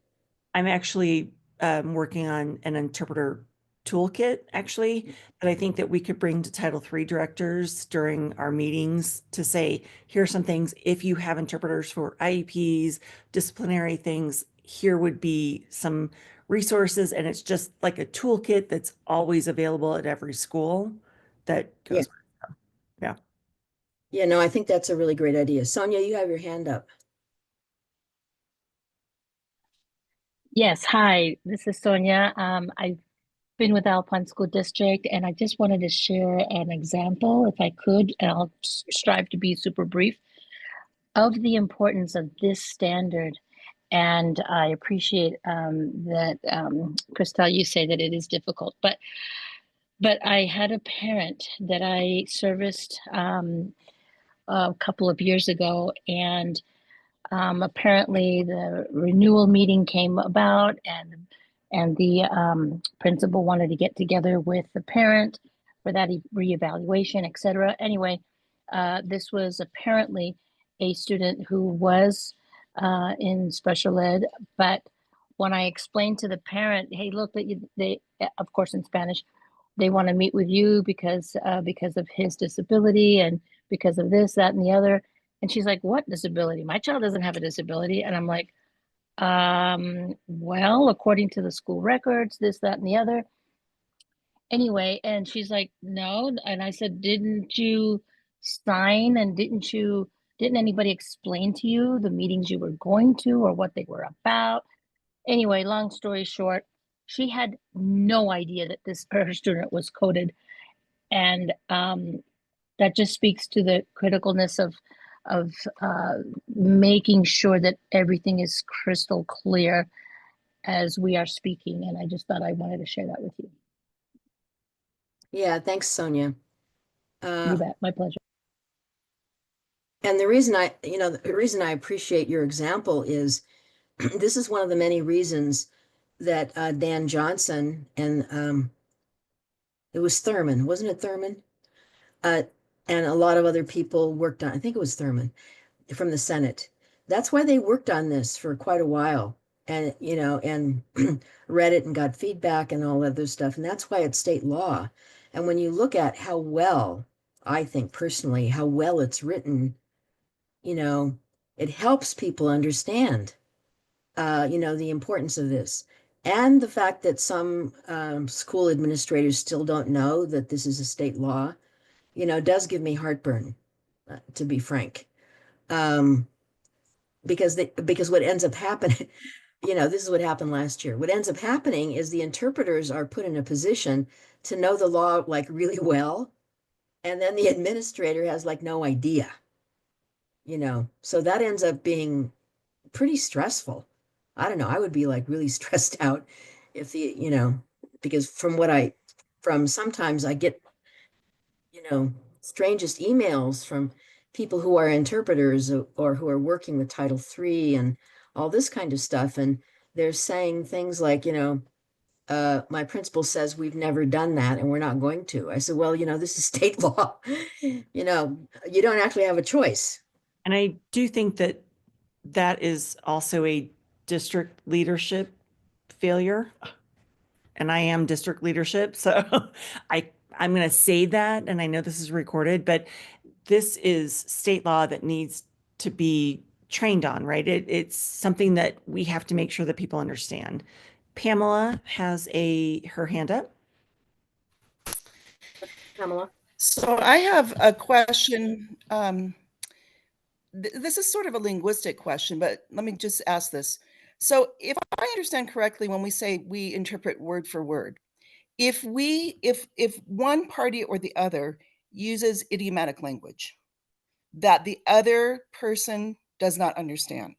I'm actually working on an interpreter toolkit, actually, that I think that we could bring to Title III directors during our meetings to say, here are some things, if you have interpreters for IEPs, disciplinary things, here would be some resources, and it's just like a toolkit that's always available at every school that goes. Yeah. Yeah, no, I think that's a really great idea. Sonia, you have your hand up. Yes, hi, this is Sonia. I've been with Alpine School District, and I just wanted to share an example, if I could, and I'll strive to be super brief, of the importance of this standard. And I appreciate that, Christelle, you say that it is difficult, but I had a parent that I serviced a couple of years ago, and apparently the renewal meeting came about, and the principal wanted to get together with the parent for that reevaluation, etc. Anyway, this was apparently a student who was in special ed, but when I explained to the parent, hey, look, they of course in Spanish, they want to meet with you because of his disability and because of this, that, and the other. And she's like, what disability? My child doesn't have a disability. And I'm like, well, according to the school records, this, that, and the other. Anyway, and she's like, no. And I said, didn't you sign and didn't anybody explain to you the meetings you were going to or what they were about? Anyway, long story short, she had no idea that her student was coded. And that just speaks to the criticalness of making sure that everything is crystal clear as we are speaking. And I just thought I wanted to share that with you. Yeah, thanks, Sonia. You bet, my pleasure. And the reason I appreciate your example is this is one of the many reasons that Dan Johnson and it was Thurman, wasn't it Thurman? And a lot of other people worked on, I think it was Thurman from the Senate. That's why they worked on this for quite a while and, and read it and got feedback and all other stuff. And that's why it's state law. And when you look at how well, I think personally, how well it's written, it helps people understand, the importance of this. And the fact that some school administrators still don't know that this is a state law, does give me heartburn, to be frank. Because what ends up happening, this is what happened last year. What ends up happening is the interpreters are put in a position to know the law like really well, and then the administrator has like no idea. So that ends up being pretty stressful. I don't know, I would be like really stressed out if because from sometimes I get, strangest emails from people who are interpreters or who are working with Title III and all this kind of stuff. And they're saying things like, my principal says we've never done that and we're not going to. I said, well, this is state law. You don't actually have a choice. And I do think that that is also a district leadership failure. And I am district leadership, so I'm going to say that, and I know this is recorded, but this is state law that needs to be trained on, right? It's something that we have to make sure that people understand. Pamela has her hand up. Pamela? So I have a question. This is sort of a linguistic question, but let me just ask this. So if I understand correctly, when we say we interpret word for word, if one party or the other uses idiomatic language that the other person does not understand,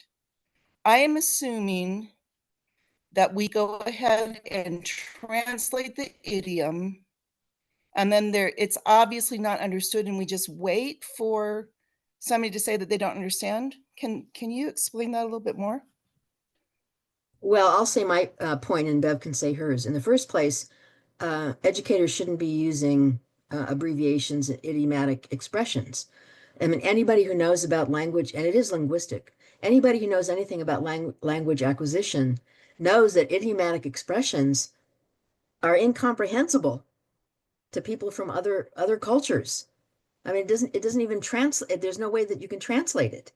I am assuming that we go ahead and translate the idiom, and then it's obviously not understood, and we just wait for somebody to say that they don't understand. Can you explain that a little bit more? Well, I'll say my point and Bev can say hers. In the first place, educators shouldn't be using abbreviations and idiomatic expressions. I mean, anybody who knows about language, and it is linguistic, anybody who knows anything about language acquisition knows that idiomatic expressions are incomprehensible to people from other cultures. I mean, it doesn't even translate. There's no way that you can translate it.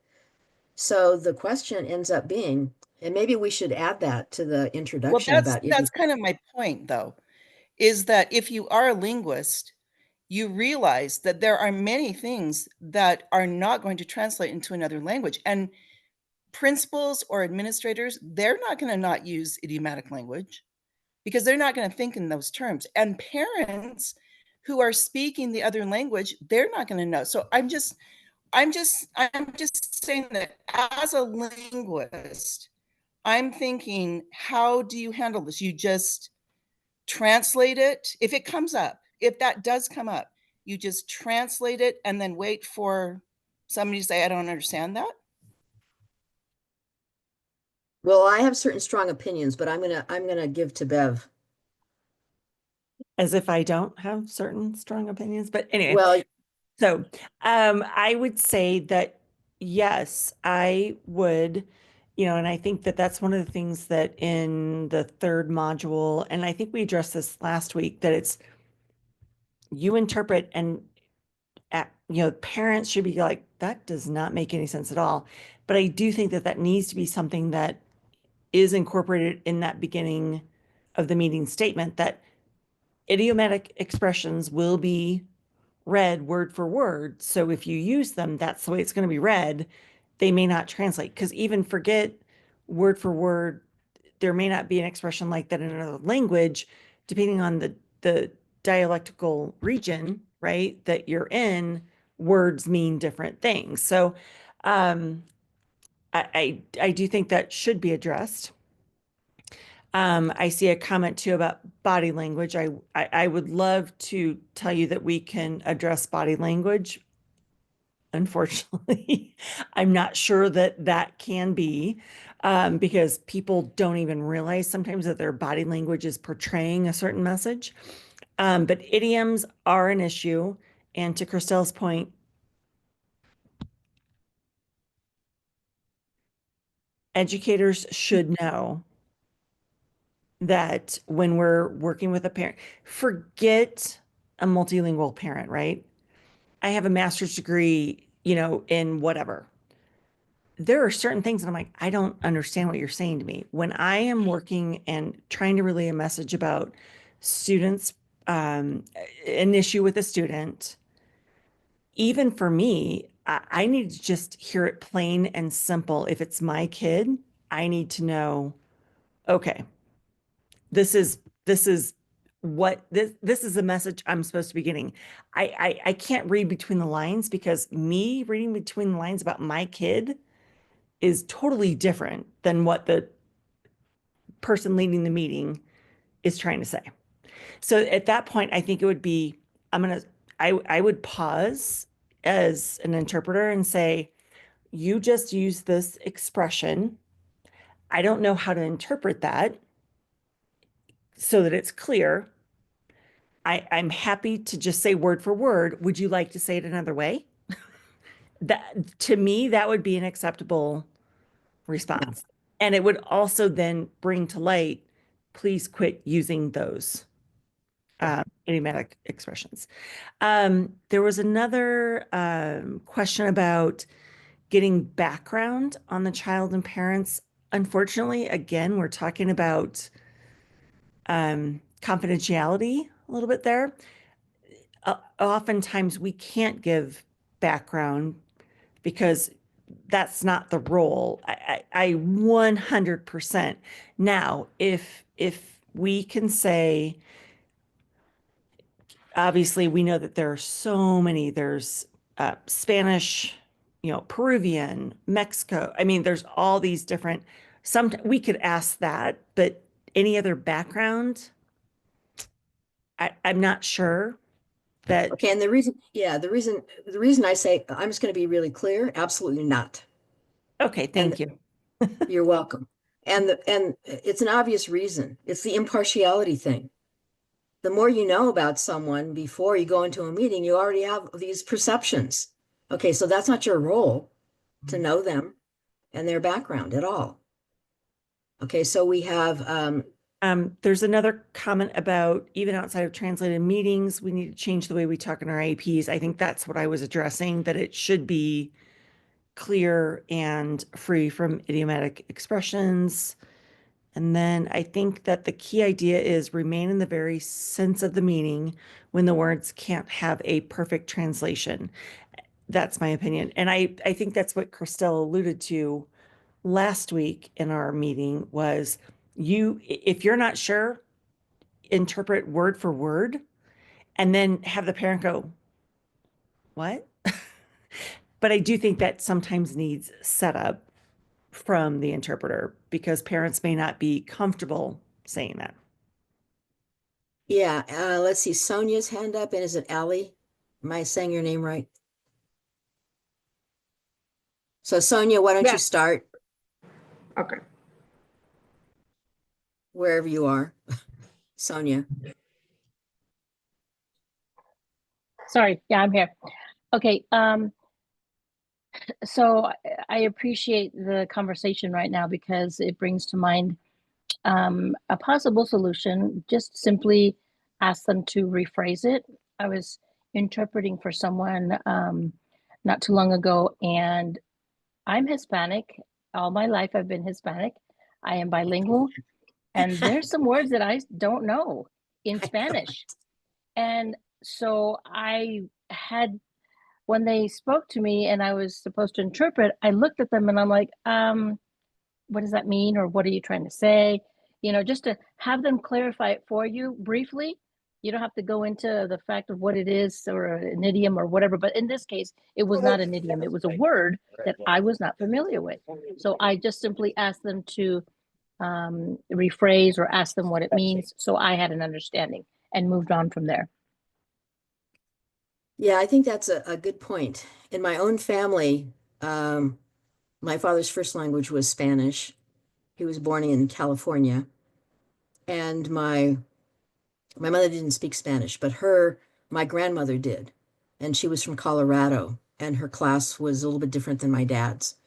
So the question ends up being, and maybe we should add that to the Well, introduction about that's kind of my point, though, is that if you are a linguist, you realize that there are many things that are not going to translate into another language. And principals or administrators, they're not going to not use idiomatic language because they're not going to think in those terms. And parents who are speaking the other language, they're not going to know. So I'm just saying that as a linguist, I'm thinking, how do you handle this? You just translate it. If it comes up, if that does come up, you just translate it and then wait for somebody to say, I don't understand that. Well, I have certain strong opinions, but I'm gonna give to Bev. As if I don't have certain strong opinions, but anyway. Well, So, I would say that, yes, I would, and I think that that's one of the things that in the third module, and I think we addressed this last week, that it's you interpret and, parents should be like, that does not make any sense at all. But I do think that that needs to be something that is incorporated in that beginning of the meeting statement, that idiomatic expressions will be read word for word. So if you use them, that's the way it's going to be read. They may not translate, because even forget word for word, there may not be an expression like that in another language, depending on the dialectical region, right, that you're in. Words mean different things. So I do think that should be addressed. I see a comment too about body language. I would love to tell you that we can address body language. Unfortunately, I'm not sure that that can be, because people don't even realize sometimes that their body language is portraying a certain message. But idioms are an issue. And to Christelle's point, educators should know that when we're working with a parent, forget a multilingual parent, right? I have a master's degree, in whatever. There are certain things that I'm like, I don't understand what you're saying to me. When I am working and trying to relay a message about students, an issue with a student, even for me, I need to just hear it plain and simple. If it's my kid, I need to know, okay, this is what this is the message I'm supposed to be getting. I can't read between the lines, because me reading between the lines about my kid is totally different than what the person leading the meeting is trying to say. So at that point, I think it would be, I would pause as an interpreter and say, you just use this expression. I don't know how to interpret that so that it's clear. I'm happy to just say word for word. Would you like to say it another way? That, to me, that would be an acceptable response. And it would also then bring to light, please quit using those idiomatic expressions. There was another question about getting background on the child and parents. Unfortunately, again, we're talking about confidentiality a little bit there. Oftentimes we can't give background because that's not the role. I 100%. Now, if we can say, obviously we know that there are so many, there's Spanish, Peruvian, Mexico. I mean, there's all these different, we could ask that, but any other background? I'm not sure that, Okay, and the reason I say, I'm just going to be really clear, absolutely not. okay, thank you. You're welcome. And it's an obvious reason. It's the impartiality thing. The more you know about someone before you go into a meeting, you already have these perceptions. Okay, so that's not your role to know them and their background at all. Okay, so we have There's another comment about even outside of translated meetings, we need to change the way we talk in our APs. I think that's what I was addressing, that it should be clear and free from idiomatic expressions. And then I think that the key idea is remain in the very sense of the meaning when the words can't have a perfect translation. That's my opinion. And I think that's what Christelle alluded to last week in our meeting was if you're not sure, interpret word for word and then have the parent go, what? But I do think that sometimes needs setup from the interpreter because parents may not be comfortable saying that. yeah, let's see, Sonia's hand up, and is it Allie? Am I saying your name right? So Sonia, why don't you Yes. start Okay. wherever you are? Sonia. Sorry, yeah, I'm here. Okay, so I appreciate the conversation right now because it brings to mind a possible solution. Just simply ask them to rephrase it. I was interpreting for someone not too long ago, and I'm Hispanic. All my life I've been Hispanic. I am bilingual, and there's some words that I don't know in Spanish. And so when they spoke to me and I was supposed to interpret, I looked at them and I'm like, what does that mean? Or what are you trying to say? Just to have them clarify it for you briefly. You don't have to go into the fact of what it is or an idiom or whatever. But in this case, it was not an idiom. It was a word that I was not familiar with. So I just simply asked them to rephrase or ask them what it means. So I had an understanding and moved on from there. Yeah, I think that's a good point. In my own family, my father's first language was Spanish. He was born in California. And my mother didn't speak Spanish, but my grandmother did. And she was from Colorado, and her class was a little bit different than my dad's.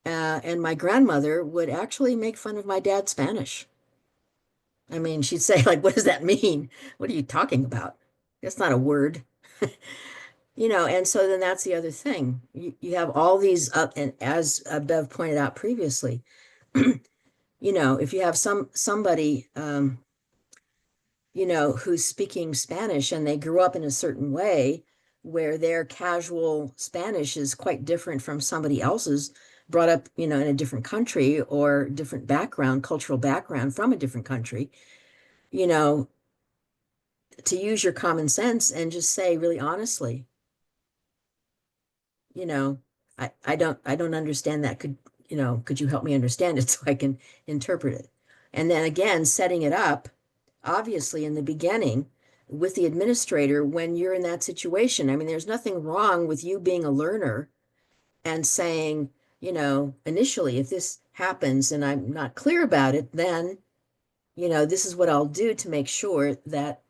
And my grandmother would actually make fun of my dad's Spanish. I mean, she'd say, like, what does that mean? What are you talking about? That's not a word. And so then that's the other thing. You have all these up, and as Bev pointed out previously, if you have somebody who's speaking Spanish and they grew up in a certain way where their casual Spanish is quite different from somebody else's brought up, in a different country or different background, cultural background from a different country, to use your common sense and just say really honestly, I don't understand that. Could you help me understand it so I can interpret it? And then again, setting it up, obviously in the beginning with the administrator when you're in that situation. I mean, there's nothing wrong with you being a learner and saying, initially, if this happens and I'm not clear about it, then, this is what I'll do to make sure that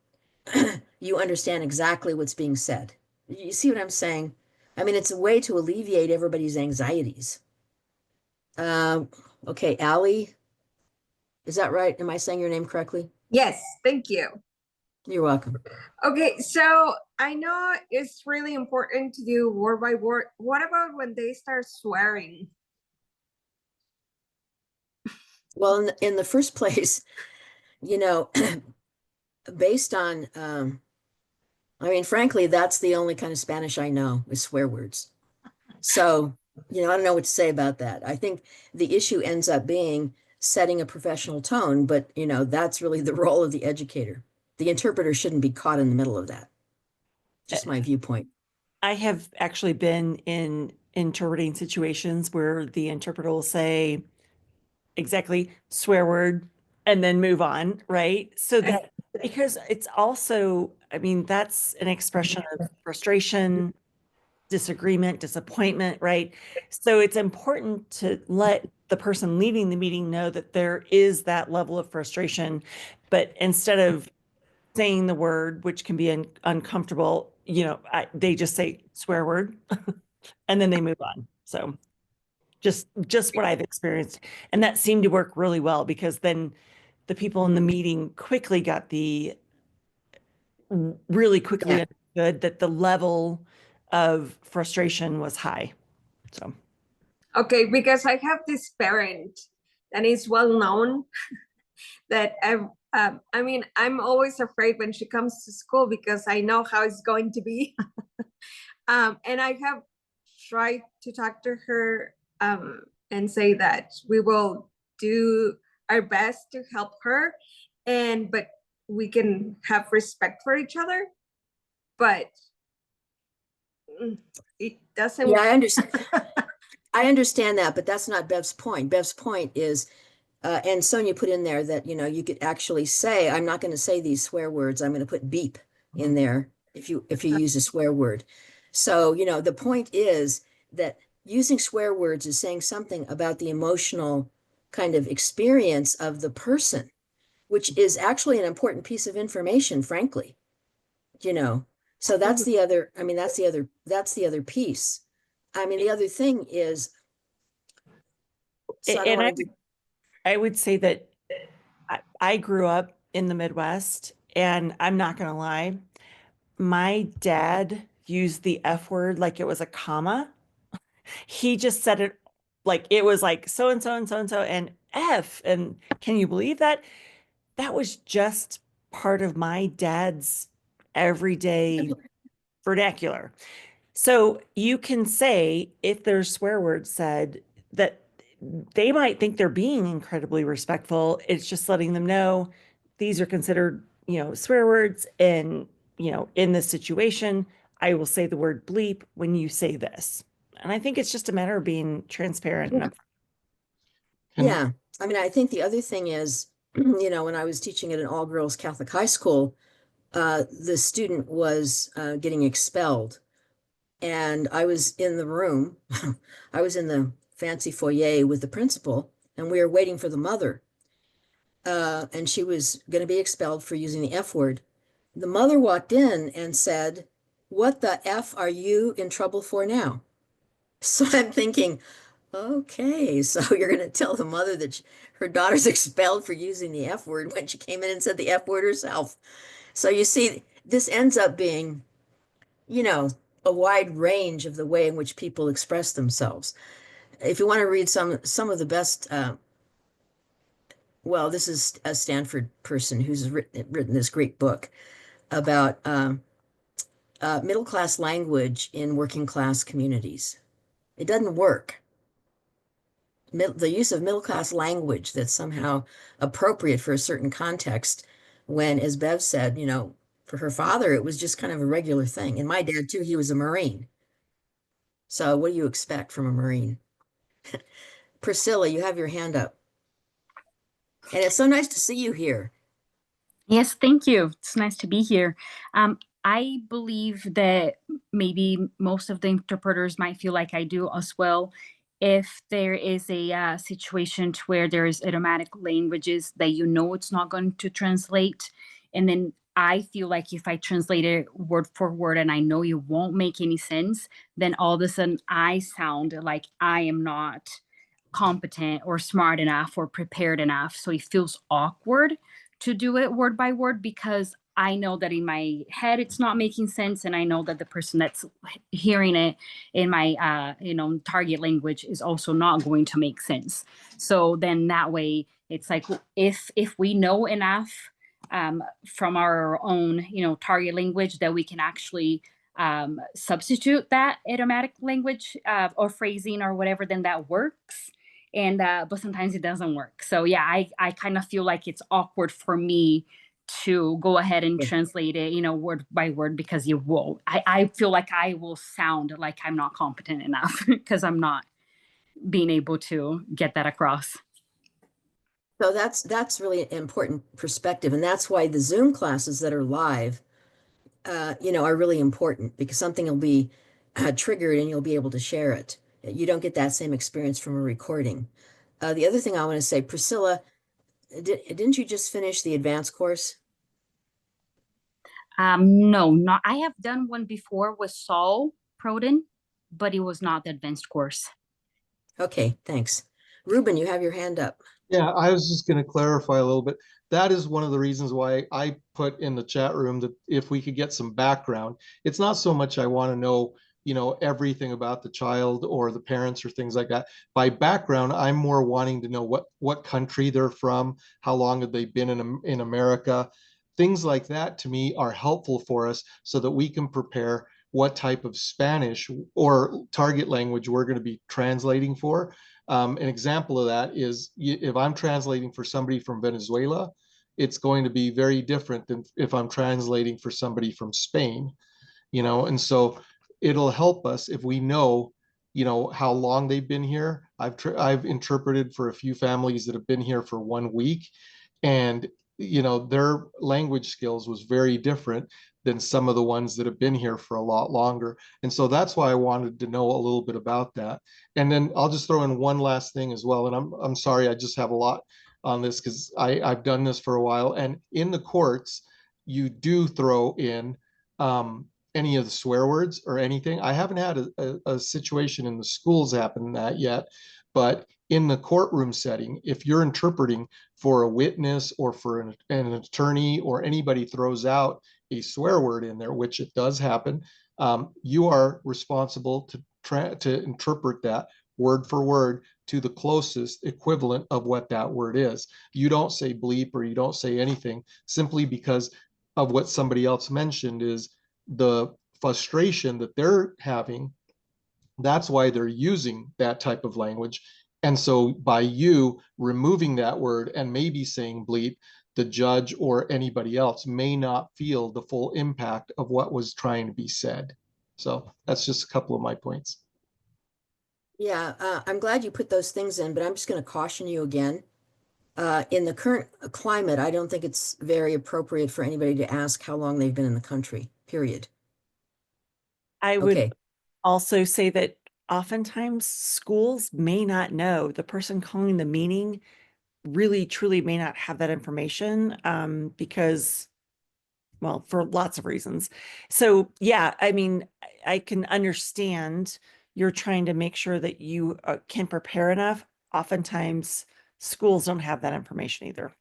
you understand exactly what's being said. You see what I'm saying? I mean, it's a way to alleviate everybody's anxieties. Okay, Allie, is that right? Am I saying your name correctly? Yes, thank you. You're welcome. Okay, so I know it's really important to do word by word. What about when they start swearing? Well, in the first place, based on, I mean, frankly, that's the only kind of Spanish I know is swear words. So, I don't know what to say about that. I think the issue ends up being setting a professional tone, but, that's really the role of the educator. the interpreter shouldn't be caught in the middle of that. Just my viewpoint. I have actually been in interpreting situations where the interpreter will say exactly swear word and then move on, right? So that, because it's also, I mean, that's an expression of frustration, disagreement, disappointment, right? So it's important to let the person leading the meeting know that there is that level of frustration, but instead of saying the word, which can be uncomfortable, you know, they just say swear word and then they move on. So just what I've experienced. And that seemed to work really well because then the people in the meeting quickly got really quickly Yeah. understood that the level of frustration was high. So Okay, because I have this parent that is well known that I mean, I'm always afraid when she comes to school because I know how it's going to be. And I have tried to talk to her and say that we will do our best to help her, but we can have respect for each other. But it doesn't. Yeah, I understand. I understand that, but that's not Bev's point. Bev's point is, and Sonia put in there that, you know, you could actually say, I'm not going to say these swear words. I'm going to put beep in there if you use a swear word. So, you know, the point is that using swear words is saying something about the emotional kind of experience of the person, which is actually an important piece of information, frankly. You know, so that's the other, I mean, that's the other piece. I mean, the other thing is, so I don't and want to I would say that I grew up in the Midwest, and I'm not going to lie, my dad used the F word like it was a comma. He just said it like it was like so and so and so and so and F. And can you believe that? That was just part of my dad's everyday vernacular. So you can say, if there's swear words said, that they might think they're being incredibly respectful. It's just letting them know these are considered, you know, swear words. And, you know, in this situation, I will say the word bleep when you say this. And I think it's just a matter of being transparent. And Yeah, I mean, I think the other thing is, you know, when I was teaching at an all-girls Catholic high school, the student was getting expelled. And I was in the room, I was in the fancy foyer with the principal, and we were waiting for the mother. And she was going to be expelled for using the F word. The mother walked in and said, "What the F are you in trouble for now?" So I'm thinking, okay, so you're going to tell the mother that her daughter's expelled for using the F word when she came in and said the F word herself. So you see, this ends up being, you know, a wide range of the way in which people express themselves. If you want to read some of the best, well, this is a Stanford person who's written this great book about middle class language in working class communities. It doesn't work. The use of middle class language that's somehow appropriate for a certain context, when, as Bev said, you know, for her father, it was just kind of a regular thing. And my dad, too, he was a Marine. So what do you expect from a Marine? Priscilla, you have your hand up. And it's so nice to see you here. Yes, thank you. It's nice to be here. I believe that maybe most of the interpreters might feel like I do as well. If there is a situation to where there is idiomatic languages that you know it's not going to translate, and then I feel like if I translate it word for word and I know it won't make any sense, then all of a sudden I sound like I am not competent or smart enough or prepared enough. So it feels awkward to do it word by word because I know that in my head it's not making sense, and I know that the person that's hearing it in my target language is also not going to make sense. So then that way it's like if we know enough from our own target language that we can actually substitute that idiomatic language or phrasing or whatever, then that works. And but sometimes it doesn't work. So yeah, I kind of feel like it's awkward for me to go ahead and Yeah. translate it, word by word, because you will. I feel like I will sound like I'm not competent enough because I'm not being able to get that across. So that's really an important perspective, and that's why the Zoom classes that are live, are really important, because something will be triggered and you'll be able to share it. You don't get that same experience from a recording. The other thing I want to say, Priscilla, didn't you just finish the advanced course? No, not. I have done one before with Saul Proden, but it was not the advanced course. Okay, thanks. Ruben, you have your hand up. Yeah, I was just going to clarify a little bit. That is one of the reasons why I put in the chat room that if we could get some background, it's not so much I want to know, everything about the child or the parents or things like that. By background, I'm more wanting to know what country they're from, how long have they been in America. Things like that to me are helpful for us so that we can prepare what type of Spanish or target language we're going to be translating for. An example of that is if I'm translating for somebody from Venezuela, it's going to be very different than if I'm translating for somebody from Spain, and so it'll help us if we know, how long they've been here. I've interpreted for a few families that have been here for 1 week, and their language skills was very different than some of the ones that have been here for a lot longer. And so that's why I wanted to know a little bit about that. And then I'll just throw in one last thing as well. And I'm sorry, I just have a lot on this because I've done this for a while. And in the courts, you do throw in any of the swear words or anything. I haven't had a situation in the schools happen that yet, but in the courtroom setting, if you're interpreting for a witness or for an attorney or anybody throws out a swear word in there, which it does happen, you are responsible to interpret that word for word to the closest equivalent of what that word is. You don't say bleep or you don't say anything simply because of what somebody else mentioned is the frustration that they're having. That's why they're using that type of language. And so by you removing that word and maybe saying bleep, the judge or anybody else may not feel the full impact of what was trying to be said. So that's just a couple of my points. Yeah, I'm glad you put those things in, but I'm just going to caution you again. In the current climate, I don't think it's very appropriate for anybody to ask how long they've been in the country, period. I would Okay. also say that oftentimes schools may not know. The person calling the meeting really truly may not have that information because, well, for lots of reasons. So yeah, I mean, I can understand you're trying to make sure that you can prepare enough. Oftentimes schools don't have that information either.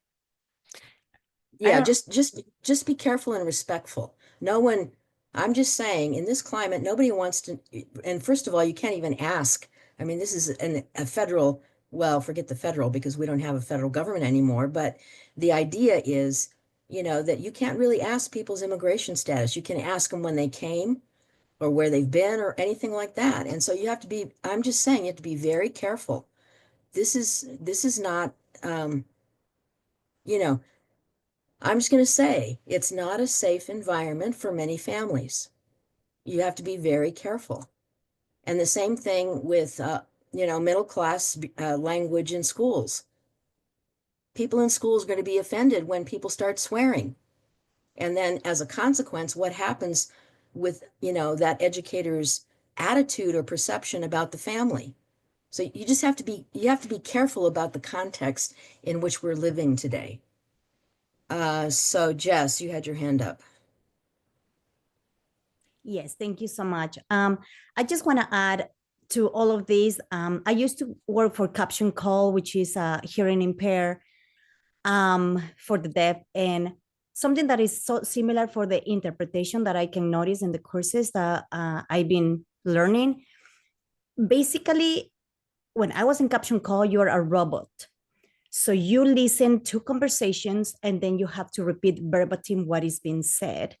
Yeah, don't- just be careful and respectful. No one, I'm just saying, in this climate, nobody wants to, and first of all, you can't even ask. I mean, this is a federal, well, forget the federal because we don't have a federal government anymore, but the idea is, that you can't really ask people's immigration status. You can ask them when they came or where they've been or anything like that. And so you have to be, I'm just saying, you have to be very careful. This is not, you know, I'm just going to say it's not a safe environment for many families. You have to be very careful. And the same thing with, middle class language in schools. People in schools are going to be offended when people start swearing. And then as a consequence, what happens with, that educator's attitude or perception about the family? So you just have to be careful about the context in which we're living today. So Jess, you had your hand up. Yes, thank you so much. I just want to add to all of these. I used to work for Caption Call, which is hearing impaired for the deaf, and something that is so similar for the interpretation that I can notice in the courses that I've been learning. Basically, when I was in Caption Call, you're a robot. So you listen to conversations and then you have to repeat verbatim what is being said.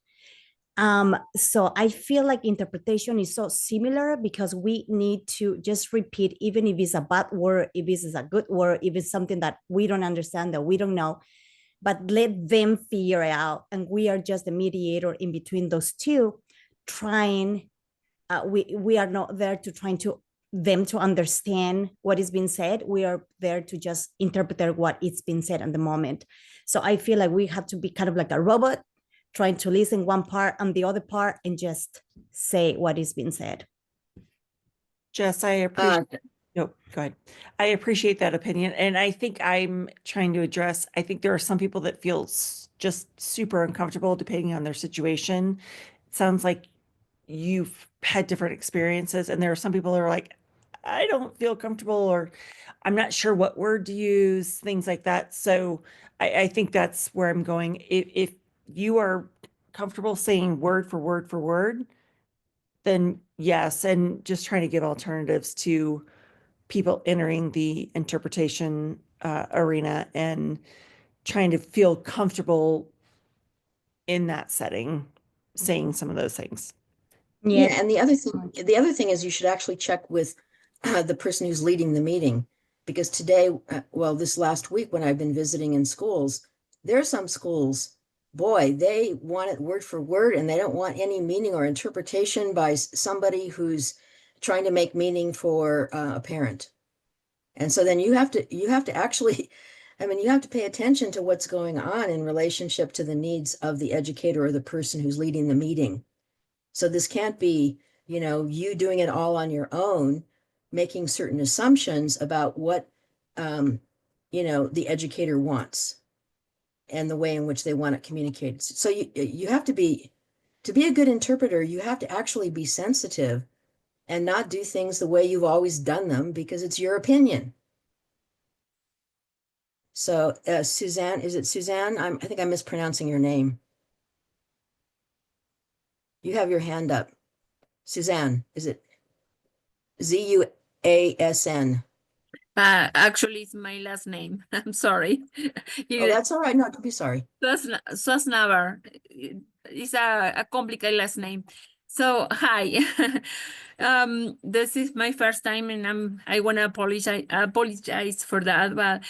So I feel like interpretation is so similar because we need to just repeat, even if it's a bad word, if it's a good word, if it's something that we don't understand, that we don't know, but let them figure it out. And we are just the mediator in between those two, trying, we are not there to trying to them to understand what is being said. We are there to just interpret what is being said at the moment. So I feel like we have to be kind of like a robot, trying to listen one part and the other part and just say what is being said. Jess, I appreciate. No, go ahead. I appreciate that opinion. And I think I'm trying to address, I think there are some people that feel just super uncomfortable depending on their situation. It sounds like you've had different experiences, and there are some people that are like, I don't feel comfortable, or I'm not sure what word to use, things like that. So I think that's where I'm going. If you are comfortable saying word for word for word, then yes, and just trying to give alternatives to people entering the interpretation arena and trying to feel comfortable in that setting, saying some of those things. Yeah, and the other thing is you should actually check with the person who's leading the meeting, because today, well, this last week when I've been visiting in schools, there are some schools, boy, they want it word for word, and they don't want any meaning or interpretation by somebody who's trying to make meaning for a parent. And so then you have to actually, I mean, you have to pay attention to what's going on in relationship to the needs of the educator or the person who's leading the meeting. So this can't be, you doing it all on your own, making certain assumptions about what, the educator wants and the way in which they want it communicated. So you have to be a good interpreter, you have to actually be sensitive and not do things the way you've always done them because it's your opinion. So Suzanne, is it Suzanne? I think I'm mispronouncing your name. You have your hand up. Suzanne, is it Zusn? Actually, it's my last name. I'm sorry. Oh, that's all right. No, don't be sorry. Sosnavar. It's a complicated last name. So hi. This is my first time, and I want to apologize for that. But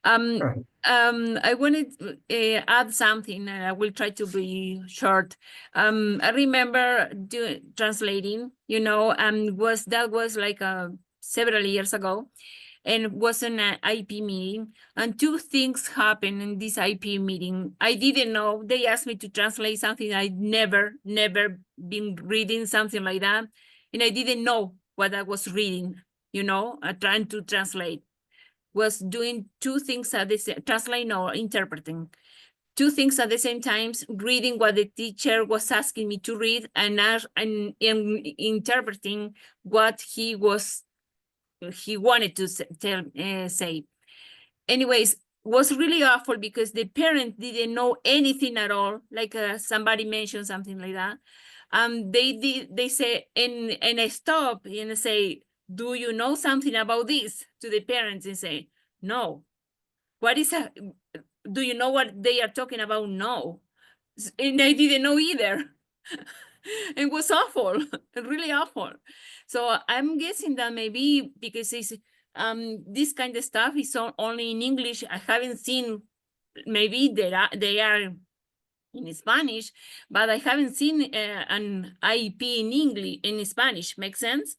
Right. I wanted to add something, and I will try to be short. I remember translating, that was like several years ago, and it was an IP meeting, and two things happened in this IP meeting. I didn't know. They asked me to translate something I'd never been reading, something like that, and I didn't know what I was reading, trying to translate. Was doing two things at the same, translating or interpreting. Two things at the same time, reading what the teacher was asking me to read and interpreting what he wanted to say. Anyways, was really awful because the parent didn't know anything at all. Like somebody mentioned something like that. They say, and I stop and say, do you know something about this? To the parents and say, no. What is that? Do you know what they are talking about? No. And I didn't know either. It was awful, really awful. So I'm guessing that maybe because it's this kind of stuff is only in English. I haven't seen, maybe they are in Spanish, but I haven't seen an IP in English, in Spanish. Makes sense?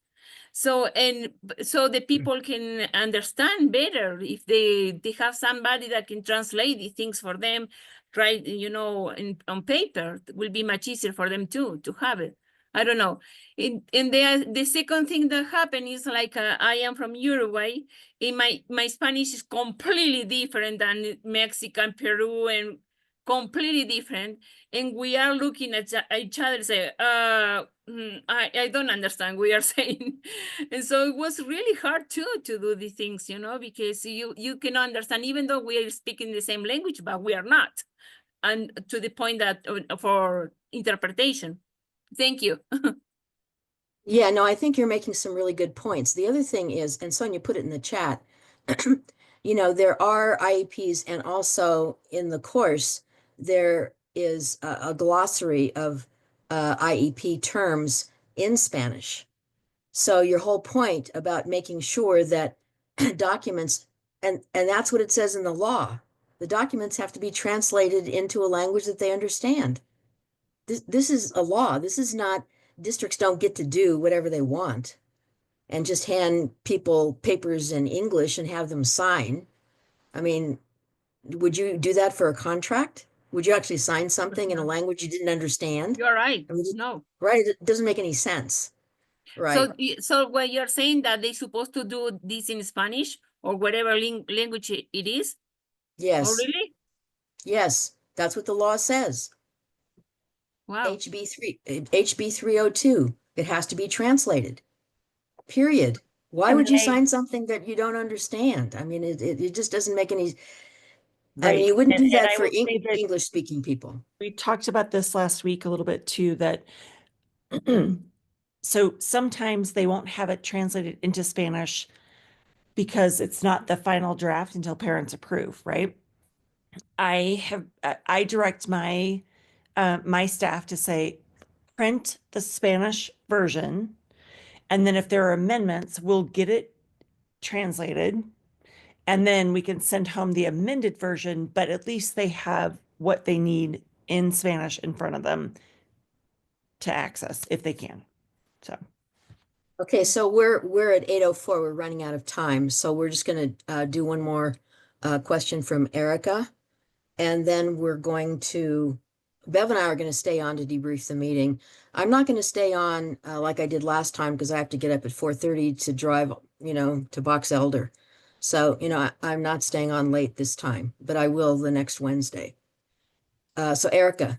So the people can understand better if they have somebody that can translate the things for them, right? On paper, it will be much easier for them too to have it. I don't know. And the second thing that happened is like I am from Uruguay, and my Spanish is completely different than Mexican, Peru, and completely different. And we are looking at each other and say, I don't understand what we are saying. And so it was really hard too to do these things, because you can understand, even though we are speaking the same language, but we are not. And to the point that for interpretation. Thank you. Yeah, no, I think you're making some really good points. The other thing is, and Sonia put it in the chat, there are IEPs, and also in the course, there is a glossary of IEP terms in Spanish. So your whole point about making sure that documents, and that's what it says in the law, The documents have to be translated into a language that they understand. This is a law. This is not, districts don't get to do whatever they want and just hand people papers in English and have them sign. I mean, would you do that for a contract? Would you actually sign something in a language you didn't understand? You're right. I mean, No. right? It doesn't make any sense. Right. So, so what you're saying that they're supposed to do this in Spanish or whatever language it is? Oh, Yes. really? Yes. That's what the law says. Wow. HB 302. It has to be translated. Period. Why And would you I- sign something that you don't understand? I mean, it just doesn't make any. I mean, Right. you wouldn't And do that I for will say that English speaking people. we talked about this last week a little bit too, that so sometimes they won't have it translated into Spanish because it's not the final draft until parents approve, right? I direct my my staff to say, print the Spanish version, and then if there are amendments, we'll get it translated, and then we can send home the amended version, but at least they have what they need in Spanish in front of them to access if they can. So Okay, so we're at 8:04. We're running out of time, so we're just going to do one more question from Erica, and then we're going to. Bev and I are going to stay on to debrief the meeting. I'm not going to stay on like I did last time because I have to get up at 4:30 to drive, to Box Elder. So, I'm not staying on late this time, but I will the next Wednesday. So Erica.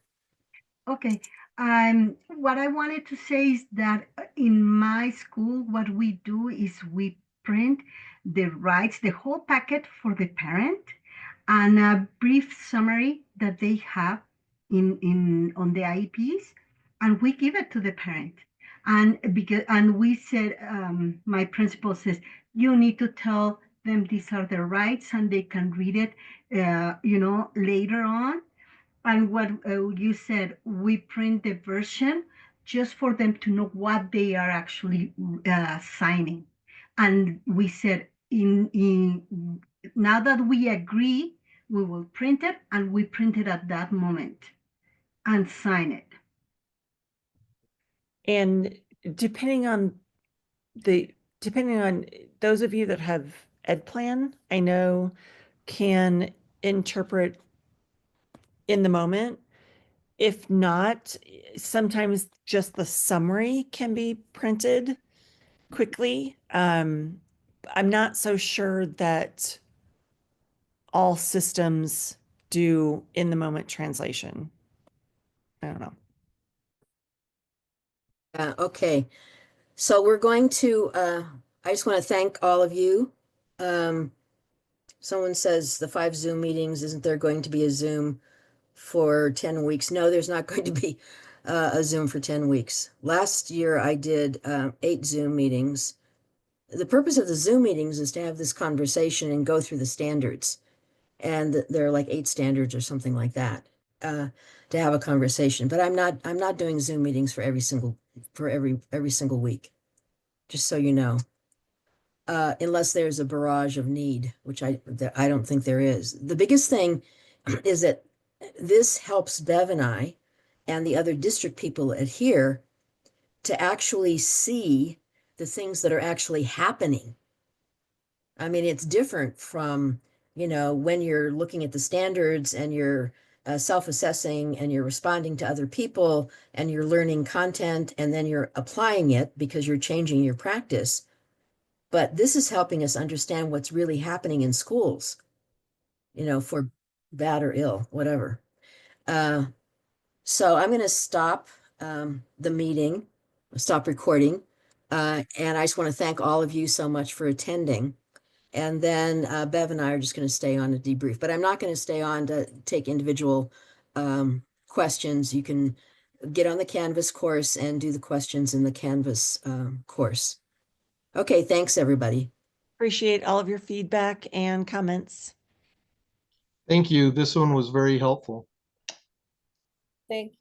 Okay. What I wanted to say is that in my school, what we do is we print the rights, the whole packet for the parent, and a brief summary that they have on the IEPs, and we give it to the parent. And we said, my principal says, you need to tell them these are their rights, and they can read it, later on. And what you said, we print the version just for them to know what they are actually signing. And we said, now that we agree, we will print it, and we print it at that moment and sign it. and depending on those of you that have Ed Plan, I know can interpret in the moment. If not, sometimes just the summary can be printed quickly. I'm not so sure that all systems do in the moment translation. I don't know. Okay, so we're going to, I just want to thank all of you. Someone says the 5 Zoom meetings, isn't there going to be a Zoom for 10 weeks? No, there's not going to be a Zoom for 10 weeks. Last year I did 8 Zoom meetings. The purpose of the Zoom meetings is to have this conversation and go through the standards. And there are like 8 standards or something like that to have a conversation. But I'm not doing Zoom meetings for every single week, just so you know. Unless there's a barrage of need, which I don't think there is. The biggest thing is that this helps Bev and I and the other district people at here to actually see the things that are actually happening. I mean, it's different from, when you're looking at the standards and you're self-assessing and you're responding to other people and you're learning content and then you're applying it because you're changing your practice. But this is helping us understand what's really happening in schools, for bad or ill, whatever. So I'm going to stop the meeting, stop recording. And I just want to thank all of you so much for attending. And then Bev and I are just going to stay on to debrief, but I'm not going to stay on to take individual questions. You can get on the Canvas course and do the questions in the Canvas course. Okay, thanks, everybody. Appreciate all of your feedback and comments. Thank you. This one was very helpful. Thank you.